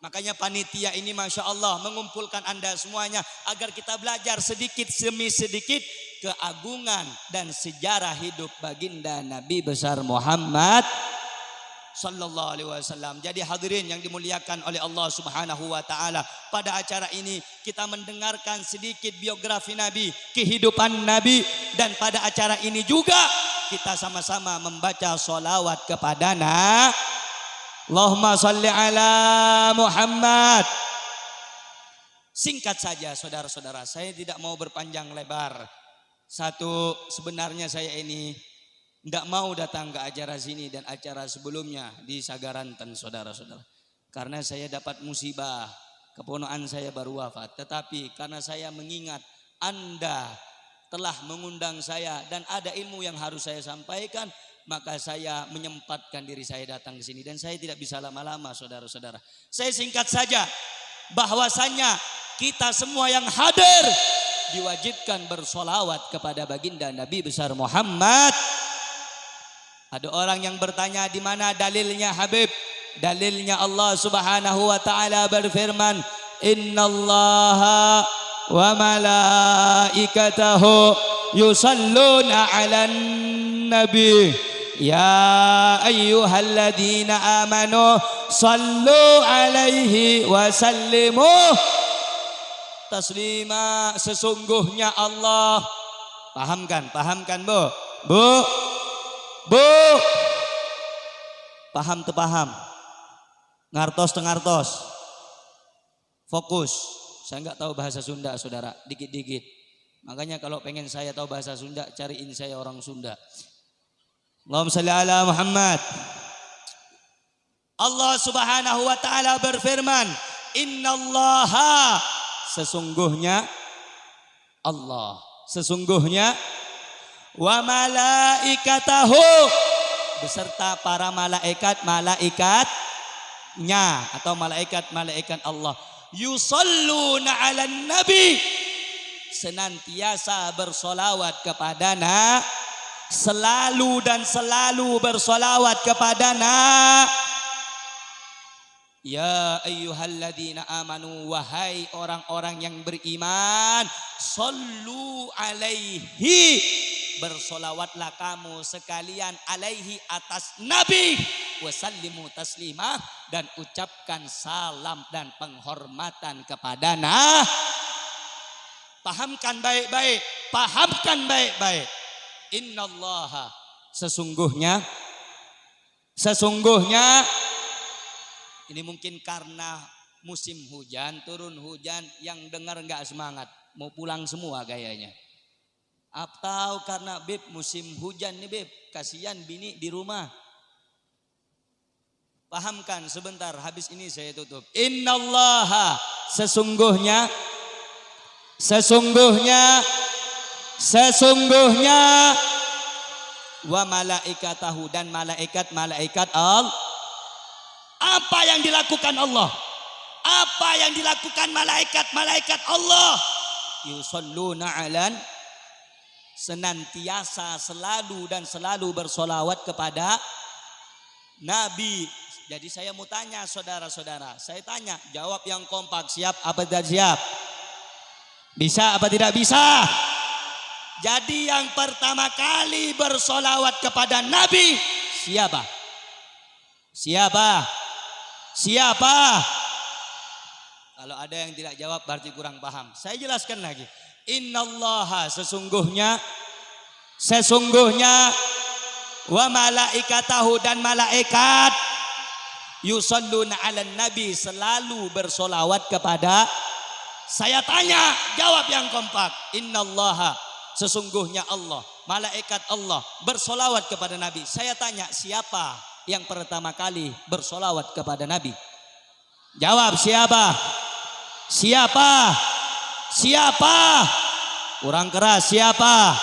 Makanya panitia ini Masya Allah mengumpulkan Anda semuanya agar kita belajar sedikit demi sedikit keagungan dan sejarah hidup baginda Nabi besar Muhammad sallallahu alaihi wasallam. Jadi hadirin yang dimuliakan oleh Allah Subhanahu wa taala, pada acara ini kita mendengarkan sedikit biografi Nabi, kehidupan Nabi, dan pada acara ini juga kita sama-sama membaca sholawat kepada Allahumma salli ala Muhammad. Singkat saja saudara-saudara, saya tidak mau berpanjang lebar. Satu, sebenarnya saya ini tidak mau datang ke acara sini dan acara sebelumnya di Sagaranten saudara-saudara. Karena saya dapat musibah, keponakan saya baru wafat. Tetapi karena saya mengingat Anda telah mengundang saya dan ada ilmu yang harus saya sampaikan, maka saya menyempatkan diri saya datang ke sini. Dan saya tidak bisa lama-lama saudara-saudara. Saya singkat saja bahwasannya kita semua yang hadir diwajibkan bersolawat kepada baginda Nabi besar Muhammad. Ada orang yang bertanya di mana dalilnya Habib? Dalilnya Allah Subhanahu wa taala berfirman, "Innallaha wa malaikatahu yusalluna 'alan nabi ya ayyuhalladzina amanu sallu 'alaihi wa sallimu taslima." Sesungguhnya Allah, pahamkan Bu, paham tuh paham, ngartos tuh ngartos, fokus. Saya nggak tahu bahasa Sunda saudara, dikit-dikit. Makanya kalau pengen saya tahu bahasa Sunda, cariin saya orang Sunda. Allahumma shalli ala Muhammad. Allah Subhanahu wa taala berfirman, "Innallaha", sesungguhnya Allah, sesungguhnya wa malaikatahu, beserta para malaikatnya atau malaikat Allah, yusalluna 'alan nabi, senantiasa bersolawat kepada selalu bersolawat kepada ya ayyuhalladzina amanu, wahai orang-orang yang beriman, sallu alaihi, bersolawatlah kamu sekalian alaihi, atas Nabi, wasallimu taslima, dan ucapkan salam dan penghormatan kepada pahamkan baik-baik, pahamkan baik-baik. Innallaha, sesungguhnya ini mungkin karena musim hujan, turun hujan, yang dengar nggak semangat, mau pulang semua kayaknya. Atau karena Beb musim hujan nih Beb, kasihan bini di rumah. Pahamkan sebentar, habis ini saya tutup. Innallaha, sesungguhnya wa malaikatahu, dan malaikat Allah, Apa yang dilakukan Allah? Apa yang dilakukan malaikat-malaikat Allah? Yusalluna alan, senantiasa selalu dan selalu bersolawat kepada Nabi. Jadi saya mau tanya saudara-saudara, saya tanya, jawab yang kompak, siap apa tidak siap? Bisa apa tidak bisa? Jadi yang pertama kali bersolawat kepada Nabi siapa? Siapa? Siapa? Kalau ada yang tidak jawab berarti kurang paham. Saya jelaskan lagi. Innallaha, sesungguhnya wa malaikatahu, dan malaikat yusalluna 'alan nabi, selalu bersolawat kepada. Saya tanya, jawab yang kompak. Innallaha, sesungguhnya Allah, malaikat Allah bersolawat kepada Nabi. Saya tanya, siapa yang pertama kali bersolawat kepada Nabi? Jawab, siapa? Siapa? Siapa? Kurang keras, siapa?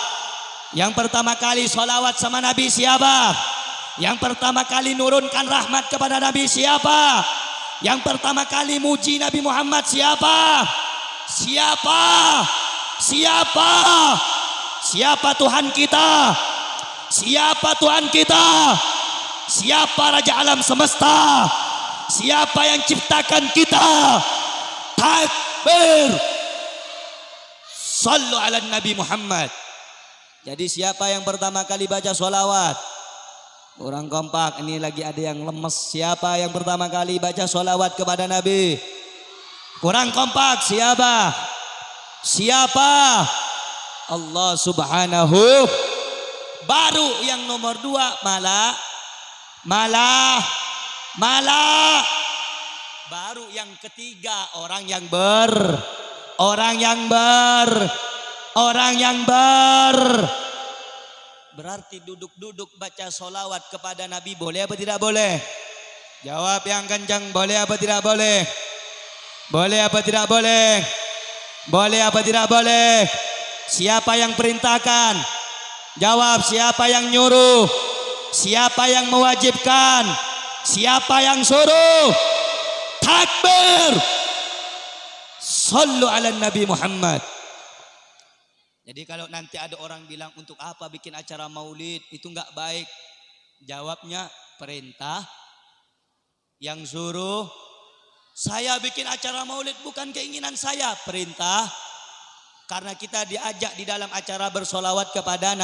Yang pertama kali solawat sama Nabi siapa? Yang pertama kali nurunkan rahmat kepada Nabi siapa? Yang pertama kali muji Nabi Muhammad siapa? Siapa? Siapa? Siapa Tuhan kita? Siapa Tuhan kita? Siapa Raja Alam Semesta? Siapa yang ciptakan kita? Takbir. Sallu ala Nabi Muhammad. Jadi siapa yang pertama kali baca sholawat? Kurang kompak, ini lagi ada yang lemes. Siapa yang pertama kali baca sholawat kepada Nabi? Kurang kompak, siapa? Siapa? Allah Subhanahu. Baru yang nomor 2 malah. Baru yang ketiga orang yang berarti duduk-duduk baca solawat kepada Nabi boleh apa tidak boleh? Jawab yang kencang, boleh apa tidak boleh? Boleh apa tidak boleh? Boleh apa tidak boleh? Siapa yang perintahkan? Jawab, siapa yang nyuruh? Siapa yang mewajibkan? Siapa yang suruh? Takbir. Sallu ala Nabi Muhammad. Jadi kalau nanti ada orang bilang untuk apa bikin acara maulid, itu enggak baik. Jawabnya, perintah yang suruh. Saya bikin acara maulid bukan keinginan saya, perintah. Karena kita diajak di dalam acara bersolawat kepada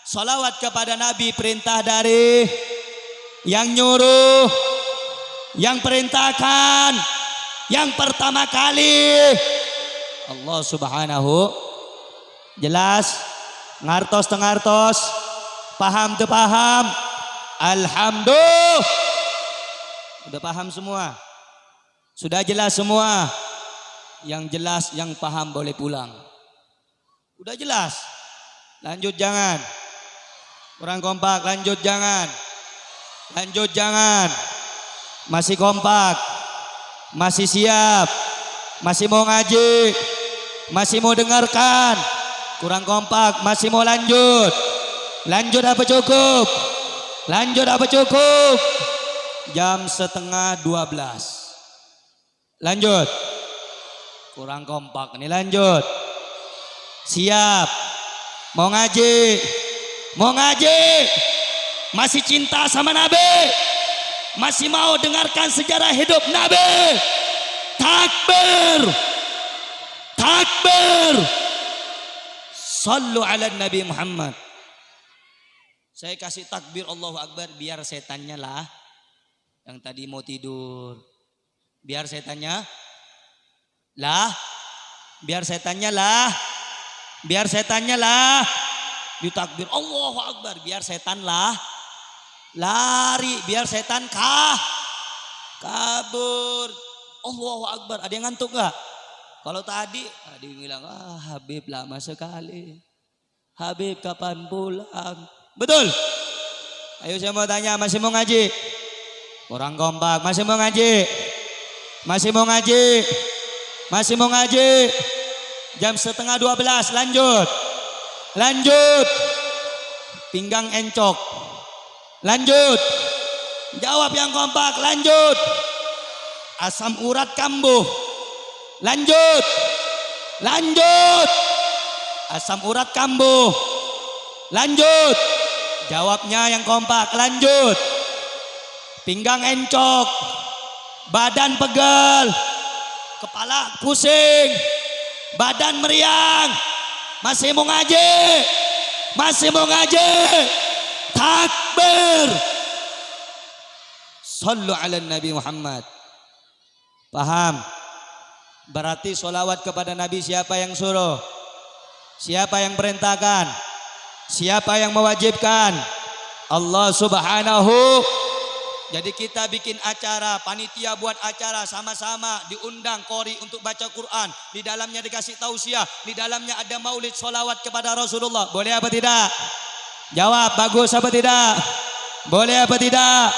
solawat kepada Nabi, perintah dari yang nyuruh, yang perintahkan, yang pertama kali Allah Subhanahu. Jelas? Ngartos tengartos? Paham te paham? Alhamdulillah. Udah paham semua? Sudah jelas semua? Yang jelas, yang paham boleh pulang. Udah jelas? Lanjut jangan. Kurang kompak, lanjut jangan. Lanjut jangan. Masih kompak, masih siap, masih mau ngaji, masih mau dengarkan. Kurang kompak, masih mau lanjut. Lanjut apa cukup? Lanjut apa cukup? Jam 11:30. Lanjut. Kurang kompak, ini lanjut. Siap. Mau ngaji. Mau ngaji. Masih cinta sama Nabi. Masih mau dengarkan sejarah hidup Nabi. Takbir. Takbir. Sallu ala Nabi Muhammad. Saya kasih takbir Allahu Akbar biar setannya lah yang tadi mau tidur. Biar setannya lah. Biar setannya lah. Biar setannya lah. Ditakbir Allahu Akbar biar setan lah. Lari biar setan kabur. Allahu Akbar. Ada yang ngantuk gak? Kalau tadi bilang, Habib lama sekali. Habib kapan pulang? Betul? Ayo saya mau tanya, masih mau ngaji? Kurang kompak, masih mau ngaji? Masih mau ngaji? Masih mau ngaji? Jam 11:30, lanjut. Lanjut. Pinggang encok. Lanjut. Jawab yang kompak. Lanjut. Asam urat kambuh. Lanjut. Lanjut. Asam urat kambuh. Lanjut. Jawabnya yang kompak. Lanjut. Pinggang encok. Badan pegel. Kepala pusing. Badan meriang. Masih mau ngaji. Masih mau ngaji. Takbir. Sallu ala Nabi Muhammad. Paham? Berarti sholawat kepada Nabi siapa yang suruh? Siapa yang perintahkan? Siapa yang mewajibkan? Allah Subhanahu. Jadi kita bikin acara, panitia buat acara sama-sama diundang qori untuk baca Quran. Di dalamnya dikasih tausiah, di dalamnya ada maulid sholawat kepada Rasulullah. Boleh apa tidak? Jawab, bagus apa tidak? Boleh apa tidak?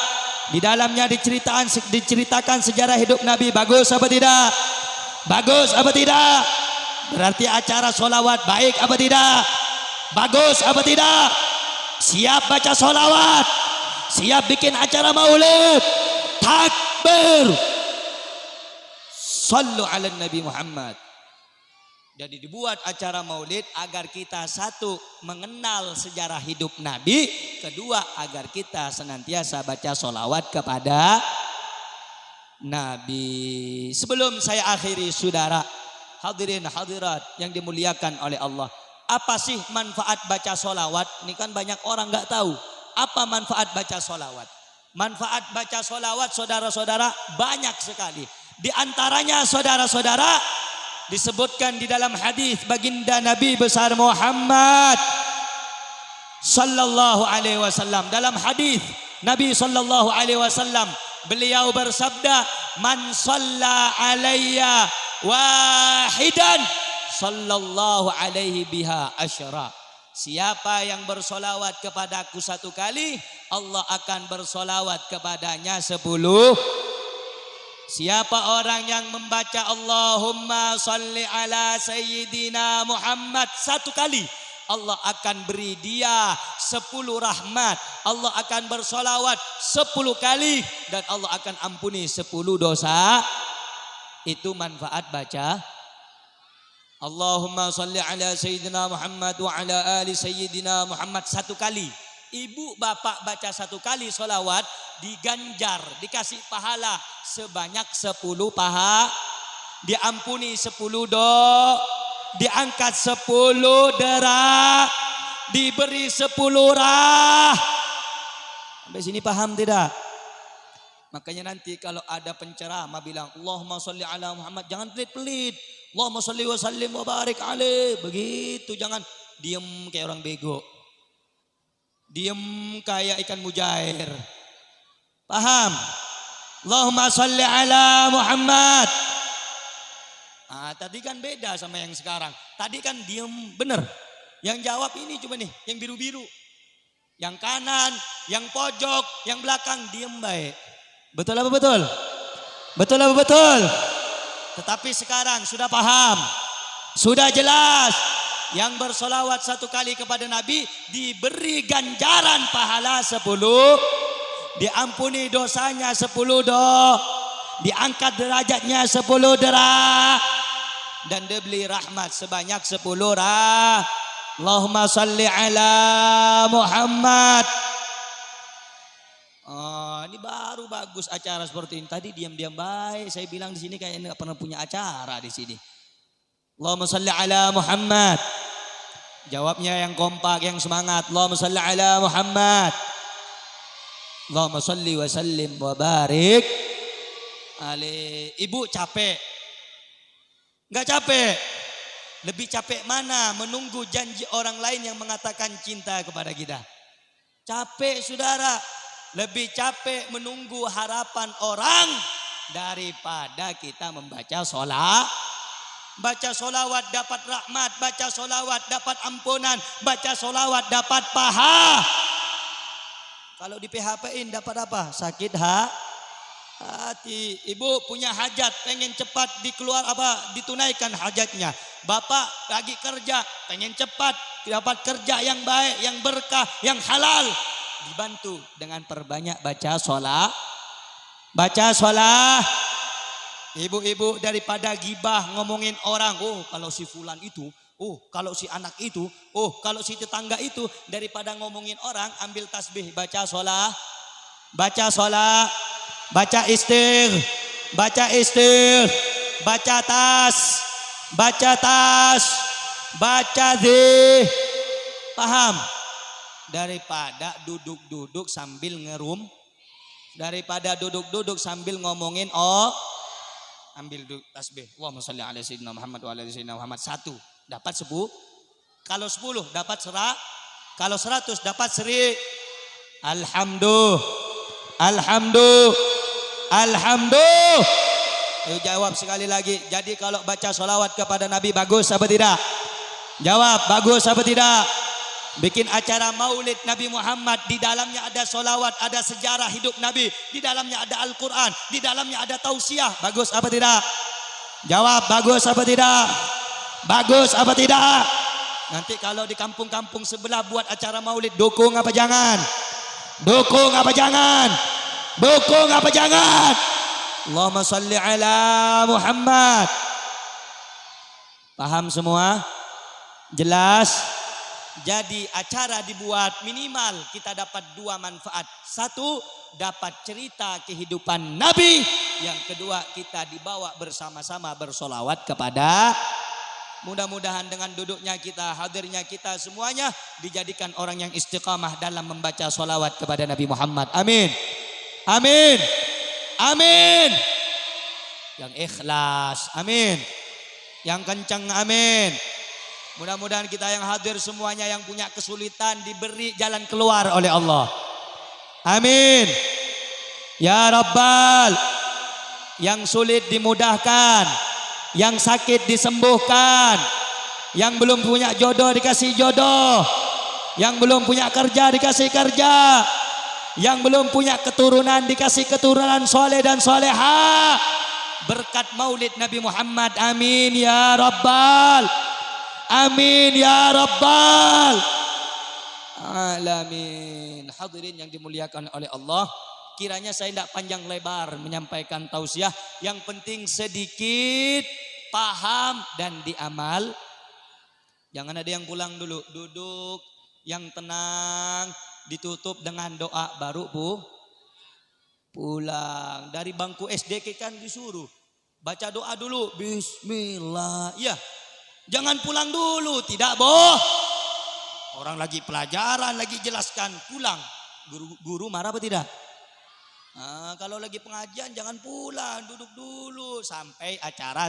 Di dalamnya diceritakan sejarah hidup Nabi. Bagus apa tidak? Bagus apa tidak? Berarti acara sholawat baik apa tidak? Bagus apa tidak? Siap baca sholawat? Siap bikin acara maulid? Takbir. Sallu ala Nabi Muhammad. Jadi dibuat acara maulid agar kita satu mengenal sejarah hidup Nabi, kedua agar kita senantiasa baca sholawat kepada Nabi. Sebelum saya akhiri saudara, hadirin hadirat yang dimuliakan oleh Allah, apa sih manfaat baca sholawat? Ini kan banyak orang nggak tahu. Apa manfaat baca sholawat? Manfaat baca sholawat saudara-saudara banyak sekali. Di antaranya saudara-saudara disebutkan di dalam hadis baginda Nabi besar Muhammad sallallahu alaihi wasallam. Dalam hadis Nabi sallallahu alaihi wasallam beliau bersabda, "Man shalla alayya wahidan sallallahu alaihi biha asyra." Siapa yang bersolawat kepadaku satu kali, Allah akan bersolawat kepadanya 10. Siapa orang yang membaca Allahumma salli ala sayyidina Muhammad satu kali, Allah akan beri dia 10 rahmat. Allah akan bersolawat 10 kali dan Allah akan ampuni 10 dosa. Itu manfaat baca Allahumma salli ala sayyidina Muhammad wa ala ali sayyidina Muhammad satu kali. Ibu bapak baca satu kali solawat diganjar, dikasih pahala sebanyak 10 paha, diampuni 10 diangkat 10 derajat, diberi 10 Sampai sini paham tidak? Makanya nanti kalau ada penceramah bilang Allahumma sholli ala Muhammad, jangan pelit-pelit. Allahumma sholli wa sallim wa barik alaih. Begitu, jangan diem kayak orang bego. Diem kayak ikan mujair. Paham? Allahumma sholli ala Muhammad. Tadi kan beda sama yang sekarang. Tadi kan diem bener. Yang jawab ini coba nih, yang biru-biru. Yang kanan, yang pojok, yang belakang diem baik. Betul apa betul? Betul apa betul? Tetapi sekarang sudah paham, sudah jelas. Yang bersolawat satu kali kepada Nabi diberi ganjaran pahala 10, diampuni dosanya 10 diangkat derajatnya 10 derajat, dan diberi rahmat sebanyak 10 Allahumma salli ala Muhammad. Ini baru bagus acara seperti ini. Tadi diam-diam baik. Saya bilang di sini kayaknya nggak pernah punya acara di sini. Allahumma salli ala Muhammad. Jawabnya yang kompak, yang semangat. Allahumma salli ala Muhammad. Allahumma salli wa sallim wa barik alaih. Ibu capek? Nggak capek? Lebih capek mana? Menunggu janji orang lain yang mengatakan cinta kepada kita. Capek saudara. Lebih capek menunggu harapan orang daripada kita membaca sholat. Baca sholawat dapat rahmat, baca sholawat dapat ampunan, baca sholawat dapat paha. Kalau di PHP-in dapat apa? Sakit hati. Ibu punya hajat, pengen cepat ditunaikan hajatnya. Bapak lagi kerja, pengen cepat dapat kerja yang baik, yang berkah, yang halal. dibantu dengan perbanyak baca sholat. Baca sholat. Ibu-ibu daripada gibah ngomongin orang. Oh kalau si fulan itu. Oh kalau si anak itu. Oh kalau si tetangga itu. Daripada ngomongin orang ambil tasbih. Baca sholat. Baca sholat. Baca istir. Baca istir. Baca tas. Baca tas. Baca zih. Paham? Daripada duduk-duduk sambil ngerum. Daripada duduk-duduk sambil ngomongin ambil tasbih. Allahumma shalli ala sayyidina Muhammad wa ala sayyidina Muhammad. 1 dapat 10. Kalau 10 dapat 100. Kalau 100 dapat 1000. Alhamdulillah. Alhamdulillah. Alhamdulillah. Ayo jawab sekali lagi. Jadi kalau baca sholawat kepada Nabi bagus apa tidak? Jawab bagus apa tidak? Bikin acara maulid Nabi Muhammad, di dalamnya ada solawat, ada sejarah hidup Nabi, di dalamnya ada Al-Quran, di dalamnya ada tausiah. Bagus apa tidak? Jawab bagus apa tidak? Bagus apa tidak? Nanti kalau di kampung-kampung sebelah buat acara maulid, dukung apa jangan? Dukung apa jangan? Dukung apa jangan? Allahumma salli ala Muhammad. Paham semua? Jelas? Jadi acara dibuat minimal kita dapat 2 manfaat. 1, dapat cerita kehidupan Nabi. Yang kedua, kita dibawa bersama-sama bersolawat kepada. Mudah-mudahan dengan duduknya kita, hadirnya kita semuanya dijadikan orang yang istiqamah dalam membaca solawat kepada Nabi Muhammad. Amin. Amin. Amin. Yang ikhlas. Amin. Yang kencang. Amin. Mudah-mudahan kita yang hadir semuanya yang punya kesulitan diberi jalan keluar oleh Allah. Amin. Ya Rabbal. Yang sulit dimudahkan. Yang sakit disembuhkan. Yang belum punya jodoh dikasih jodoh. Yang belum punya kerja dikasih kerja. Yang belum punya keturunan dikasih keturunan soleh dan soleha. Berkat maulid Nabi Muhammad. Amin ya Rabbal. Amin ya Rabbal Alamin. Hadirin yang dimuliakan oleh Allah, kiranya saya tidak panjang lebar menyampaikan tausiah. Yang penting sedikit paham dan diamal. Jangan ada yang pulang dulu. Duduk yang tenang, ditutup dengan doa baru pulang. Dari bangku SD kan disuruh baca doa dulu. Bismillah. Ya. Jangan pulang dulu, tidak boh. Orang lagi pelajaran, lagi jelaskan, pulang. Guru marah apa tidak? Nah, kalau lagi pengajian jangan pulang, duduk dulu sampai acara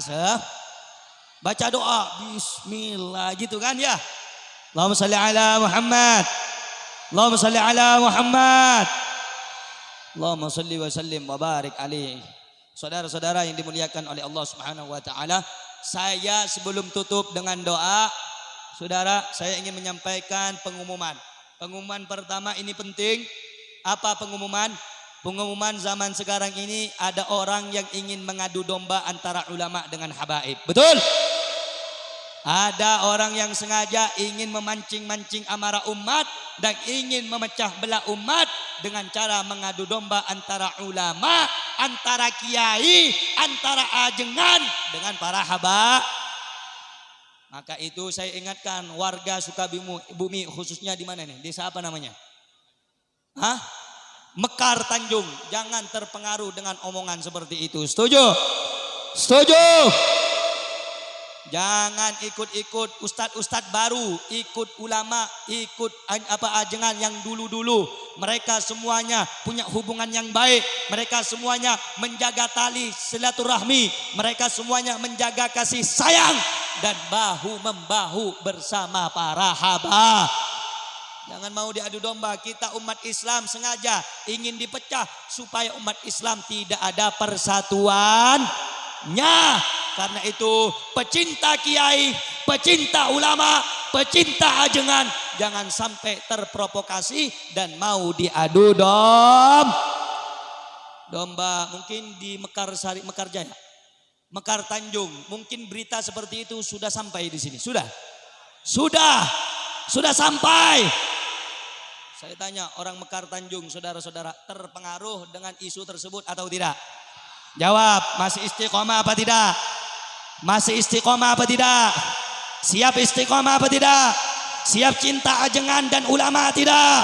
baca doa, bismillah gitu kan ya. Allahumma shalli ala Muhammad. Allahumma shalli ala Muhammad. Allahumma shalli wa sallim wa barik alaihi. Saudara-saudara yang dimuliakan oleh Allah Subhanahu wa taala, saya sebelum tutup dengan doa, saudara, saya ingin menyampaikan pengumuman. Pengumuman pertama ini penting. Apa pengumuman? Pengumuman zaman sekarang ini ada orang yang ingin mengadu domba antara ulama dengan habaib. Betul? Ada orang yang sengaja ingin memancing-mancing amarah umat dan ingin memecah belah umat dengan cara mengadu domba antara ulama, antara kiai, antara ajengan dengan para haba. Maka itu saya ingatkan warga Sukabumi khususnya di mana nih? Desa apa namanya? Hah? Mekar Tanjung. Jangan terpengaruh dengan omongan seperti itu. Setuju? Setuju? Jangan ikut-ikut ustadz-ustadz baru, ikut ulama, ikut ajengan yang dulu-dulu. Mereka semuanya punya hubungan yang baik. Mereka semuanya menjaga tali silaturahmi. Mereka semuanya menjaga kasih sayang dan bahu-membahu bersama para haba. Jangan mau diadu domba. Kita umat Islam sengaja ingin dipecah supaya umat Islam tidak ada persatuannya. Karena itu pecinta kiai, pecinta ulama, pecinta ajengan, jangan sampai terprovokasi dan mau diadu domba. Mungkin di Mekar Jaya, Mekar Tanjung, mungkin berita seperti itu sudah sampai di sini. Sudah sampai. Saya tanya orang Mekar Tanjung, saudara-saudara, terpengaruh dengan isu tersebut atau tidak? Jawab, masih istiqomah apa tidak? Masih istiqomah apa tidak? Siap istiqomah apa tidak? Siap cinta ajengan dan ulama tidak?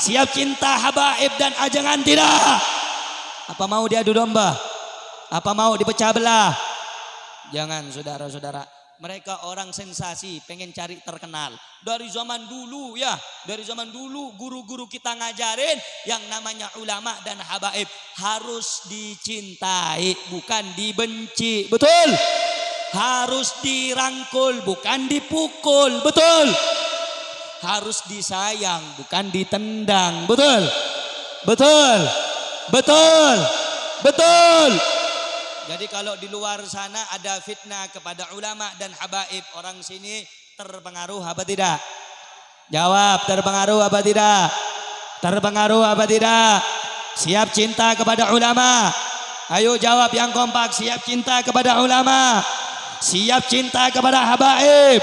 Siap cinta habaib dan ajengan tidak? Apa mau diadu domba? Apa mau dipecah belah? Jangan saudara-saudara. Mereka orang sensasi, pengen cari terkenal. Dari zaman dulu ya, dari zaman dulu guru-guru kita ngajarin yang namanya ulama dan habaib harus dicintai, bukan dibenci. Betul? Harus dirangkul, bukan dipukul. Betul? Harus disayang, bukan ditendang. Betul? Betul? Betul? Betul? Jadi kalau di luar sana ada fitnah kepada ulama dan habaib, orang sini terpengaruh apa tidak? Jawab, terpengaruh apa tidak? Terpengaruh apa tidak? Siap cinta kepada ulama? Ayo jawab yang kompak, siap cinta kepada ulama? Siap cinta kepada habaib?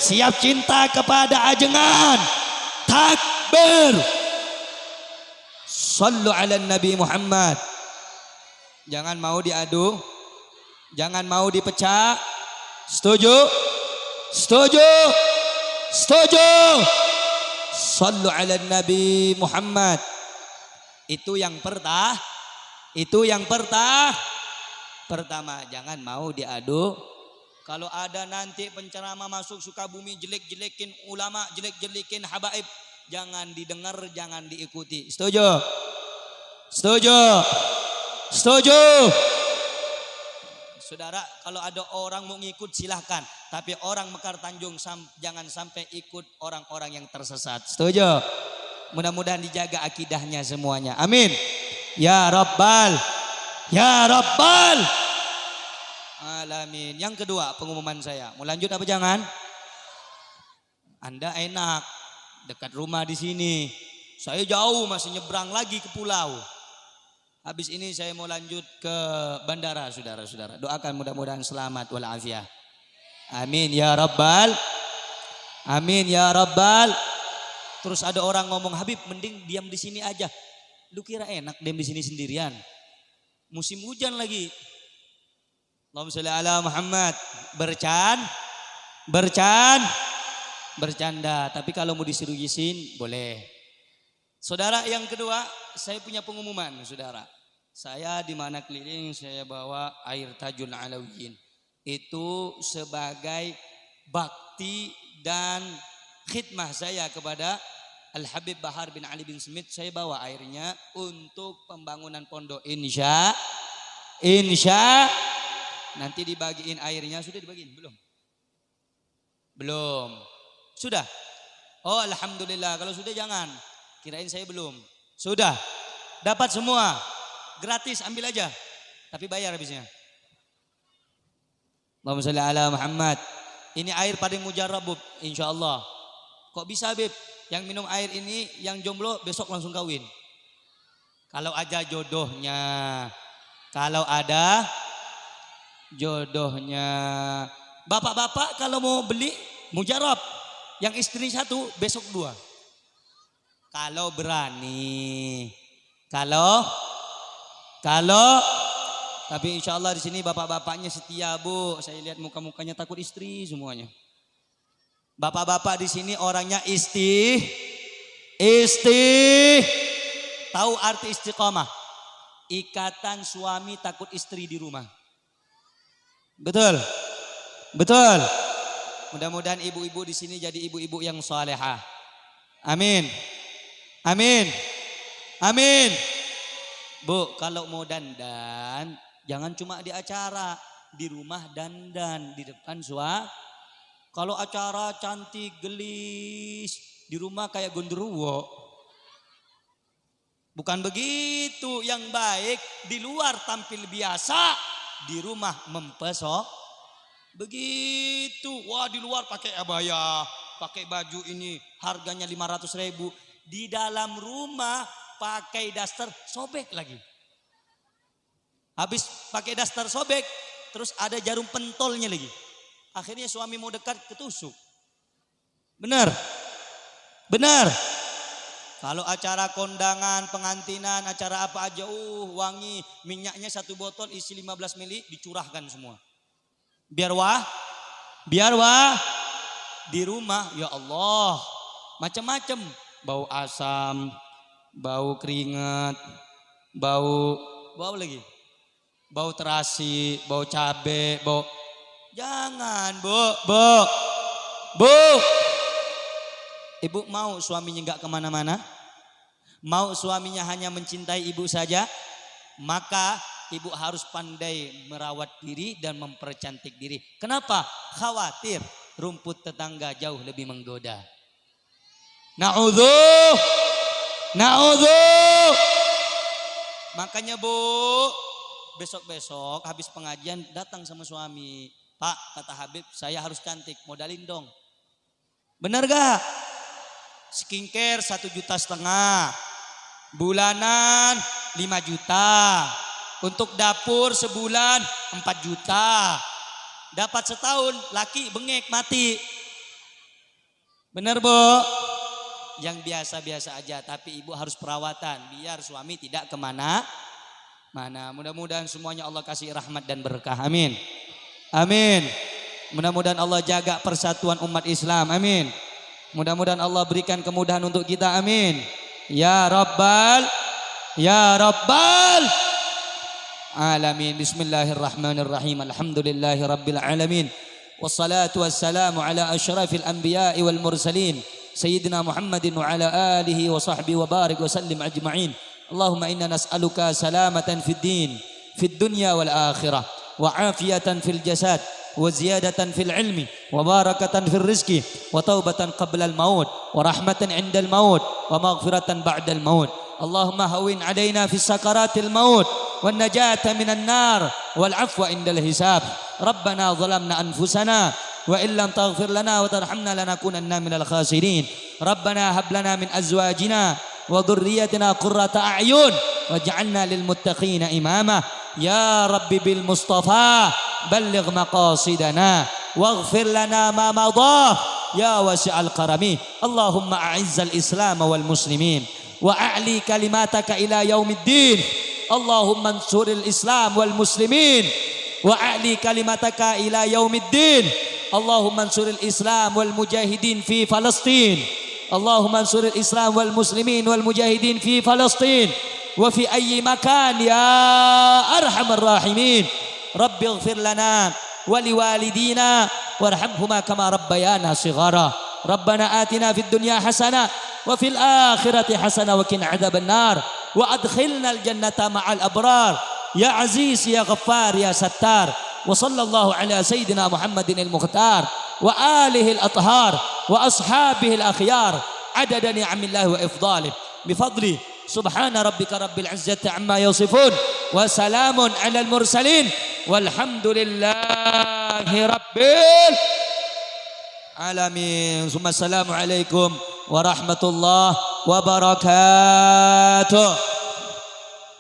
Siap cinta kepada ajengan? Takbir! Sallu ala Nabi Muhammad. Jangan mau diadu, jangan mau dipecah. Setuju? Setuju? Setuju? Sallu ala Nabi Muhammad. Itu yang pertama. Itu yang pertama, jangan mau diadu. Kalau ada nanti penceramah masuk Sukabumi jelek-jelekin ulama, jelek-jelekin habaib, jangan didengar, jangan diikuti. Setuju? Setuju? Setuju? Saudara, kalau ada orang mau ngikut silahkan. Tapi orang Mekar Tanjung jangan sampai ikut orang-orang yang tersesat. Setuju? Mudah-mudahan dijaga akidahnya semuanya. Amin. Ya Rabbal. Ya Rabbal. Alamin. Yang kedua pengumuman saya. Mau lanjut apa jangan? Anda enak. Dekat rumah di sini. Saya jauh masih nyebrang lagi ke pulau. Habis ini saya mau lanjut ke bandara, saudara-saudara. Doakan mudah-mudahan selamat walafiat. Amin ya Rabbal. Amin ya Rabbal. Terus ada orang ngomong, Habib mending diam di sini aja. Lu kira enak diam di sini sendirian? Musim hujan lagi. Allahumma sholli ala Muhammad. Bercanda. Tapi kalau mau disuruh izin boleh. Saudara, yang kedua, saya punya pengumuman, saudara. Saya di mana keliling saya bawa air Tajul Alawiyin. Itu sebagai bakti dan khidmah saya kepada Al-Habib Bahar bin Ali bin Smith. Saya bawa airnya untuk pembangunan pondok. Insya nanti dibagiin airnya. Sudah dibagiin? Belum. Sudah? Oh alhamdulillah. Kalau sudah jangan. Kirain saya belum. Sudah. Dapat semua. Gratis, ambil aja. Tapi bayar habisnya. Allahumma sholli ala Muhammad. Ini air paling mujarab, insyaallah. Kok bisa, Bib? Yang minum air ini yang jomblo besok langsung kawin. Kalau aja jodohnya. Kalau ada jodohnya. Bapak-bapak kalau mau beli mujarab. Yang istri satu, besok dua. Kalau berani, kalau, tapi insya Allah di sini bapak-bapaknya setia, Bu. Saya lihat muka-mukanya takut istri semuanya. Bapak-bapak di sini orangnya tahu arti istiqomah? Ikatan suami takut istri di rumah. Betul, betul. Mudah-mudahan ibu-ibu di sini jadi ibu-ibu yang salehah. Amin. Amin. Amin. Bu, kalau mau dandan, jangan cuma di acara. Di rumah dandan, di depan suami. Kalau acara cantik, gelis, di rumah kayak gondoruwo. Bukan begitu. Yang baik, di luar tampil biasa, di rumah mempesona. Begitu. Wah, di luar pakai abaya, pakai baju ini harganya 500.000. Di dalam rumah pakai daster sobek lagi. Habis pakai daster sobek, terus ada jarum pentolnya lagi. Akhirnya suami mau dekat ketusuk. Benar? Benar? Kalau acara kondangan, pengantinan, acara apa aja, wangi, minyaknya 1 botol isi 15 mili dicurahkan semua. Biar wah di rumah, ya Allah, macam-macam, bau asam, bau keringat, bau lagi, bau terasi, bau cabe, bau. Jangan, Bu. Ibu mau suaminya nggak kemana-mana? Mau suaminya hanya mencintai ibu saja? Maka ibu harus pandai merawat diri dan mempercantik diri. Kenapa? Khawatir rumput tetangga jauh lebih menggoda. Na'udzuh. Makanya Bu, besok-besok habis pengajian datang sama suami. Pak, kata Habib, saya harus cantik, modalin dong. Bener gak? Skincare 1,5 juta, bulanan 5 juta, untuk dapur sebulan 4 juta, dapat setahun laki bengek mati. Bener Bu? Yang biasa-biasa aja, tapi ibu harus perawatan biar suami tidak kemana-mana. Mudah-mudahan semuanya Allah kasih rahmat dan berkah, amin. Amin. Mudah-mudahan Allah jaga persatuan umat Islam, amin. Mudah-mudahan Allah berikan kemudahan untuk kita, amin. Ya Rabbal alamin. Bismillahirrahmanirrahim. Alhamdulillahi Rabbil alamin. Wassalatu wassalamu ala asyrafil anbiya'i wal mursalin Sayyidina Muhammadin wa ala alihi wa sahbihi wa barik wa sallim ajma'in. Allahumma inna nas'aluka salamatan fid din, fid dunya wal akhirah, wa afiyatan fil jasad, wa ziyadatan fil ilmi, wa barakatan fil rizki, wa taubatan qabla al maut, wa rahmatan inda al maut, wa maghfiratan ba'da al maut. Allahumma hawin alaina fi sakaratil maut, wa najata minan nar, wal afwa inda al hisab. Rabbana zalamna anfusana, wa illam taghfir lana wa tarhamna lanakunanna minal khasirin. Rabbana hab lana min azwajina wa dhurriyyatina qurrata a'yun waj'alna lil muttaqina imama. Ya Rabbi bil Mustafa balligh maqasidana waghfir lana ma madah ya wasi'al karami. Allahumma a'izzal Islam wal muslimin wa a'li kalimataka ila yaumiddin. Allahumma ansuril Islam wal muslimin wa a'li kalimataka ila yaumiddin. Allahumma ansuril Islam wal mujahidin fi Palestin. Allahumma ansuril Islam wal muslimin wal mujahidin fi Palestin wa fi ayyi makan ya arhamar rahimin. Rabbi ighfir lana wa liwalidina warhamhuma kama rabbayana shighara. Rabbana atina fid dunya hasanah wa fil akhirati hasanah wa qina adzaban nar wa adkhilnal jannata ma'al abrar ya aziz ya ghaffar ya sattar. Wa sallallahu ala sayyidina Muhammadin al-mukhtar wa alihi al-athhar wa ashabihi al-akhyar adada ni'amillahi wa ifdalih bifadli. Subhana rabbika rabbil izzati amma yasifun wa salamun alal mursalin walhamdulillahi rabbil alamin. Assalamualaikum warahmatullahi wabarakatuh.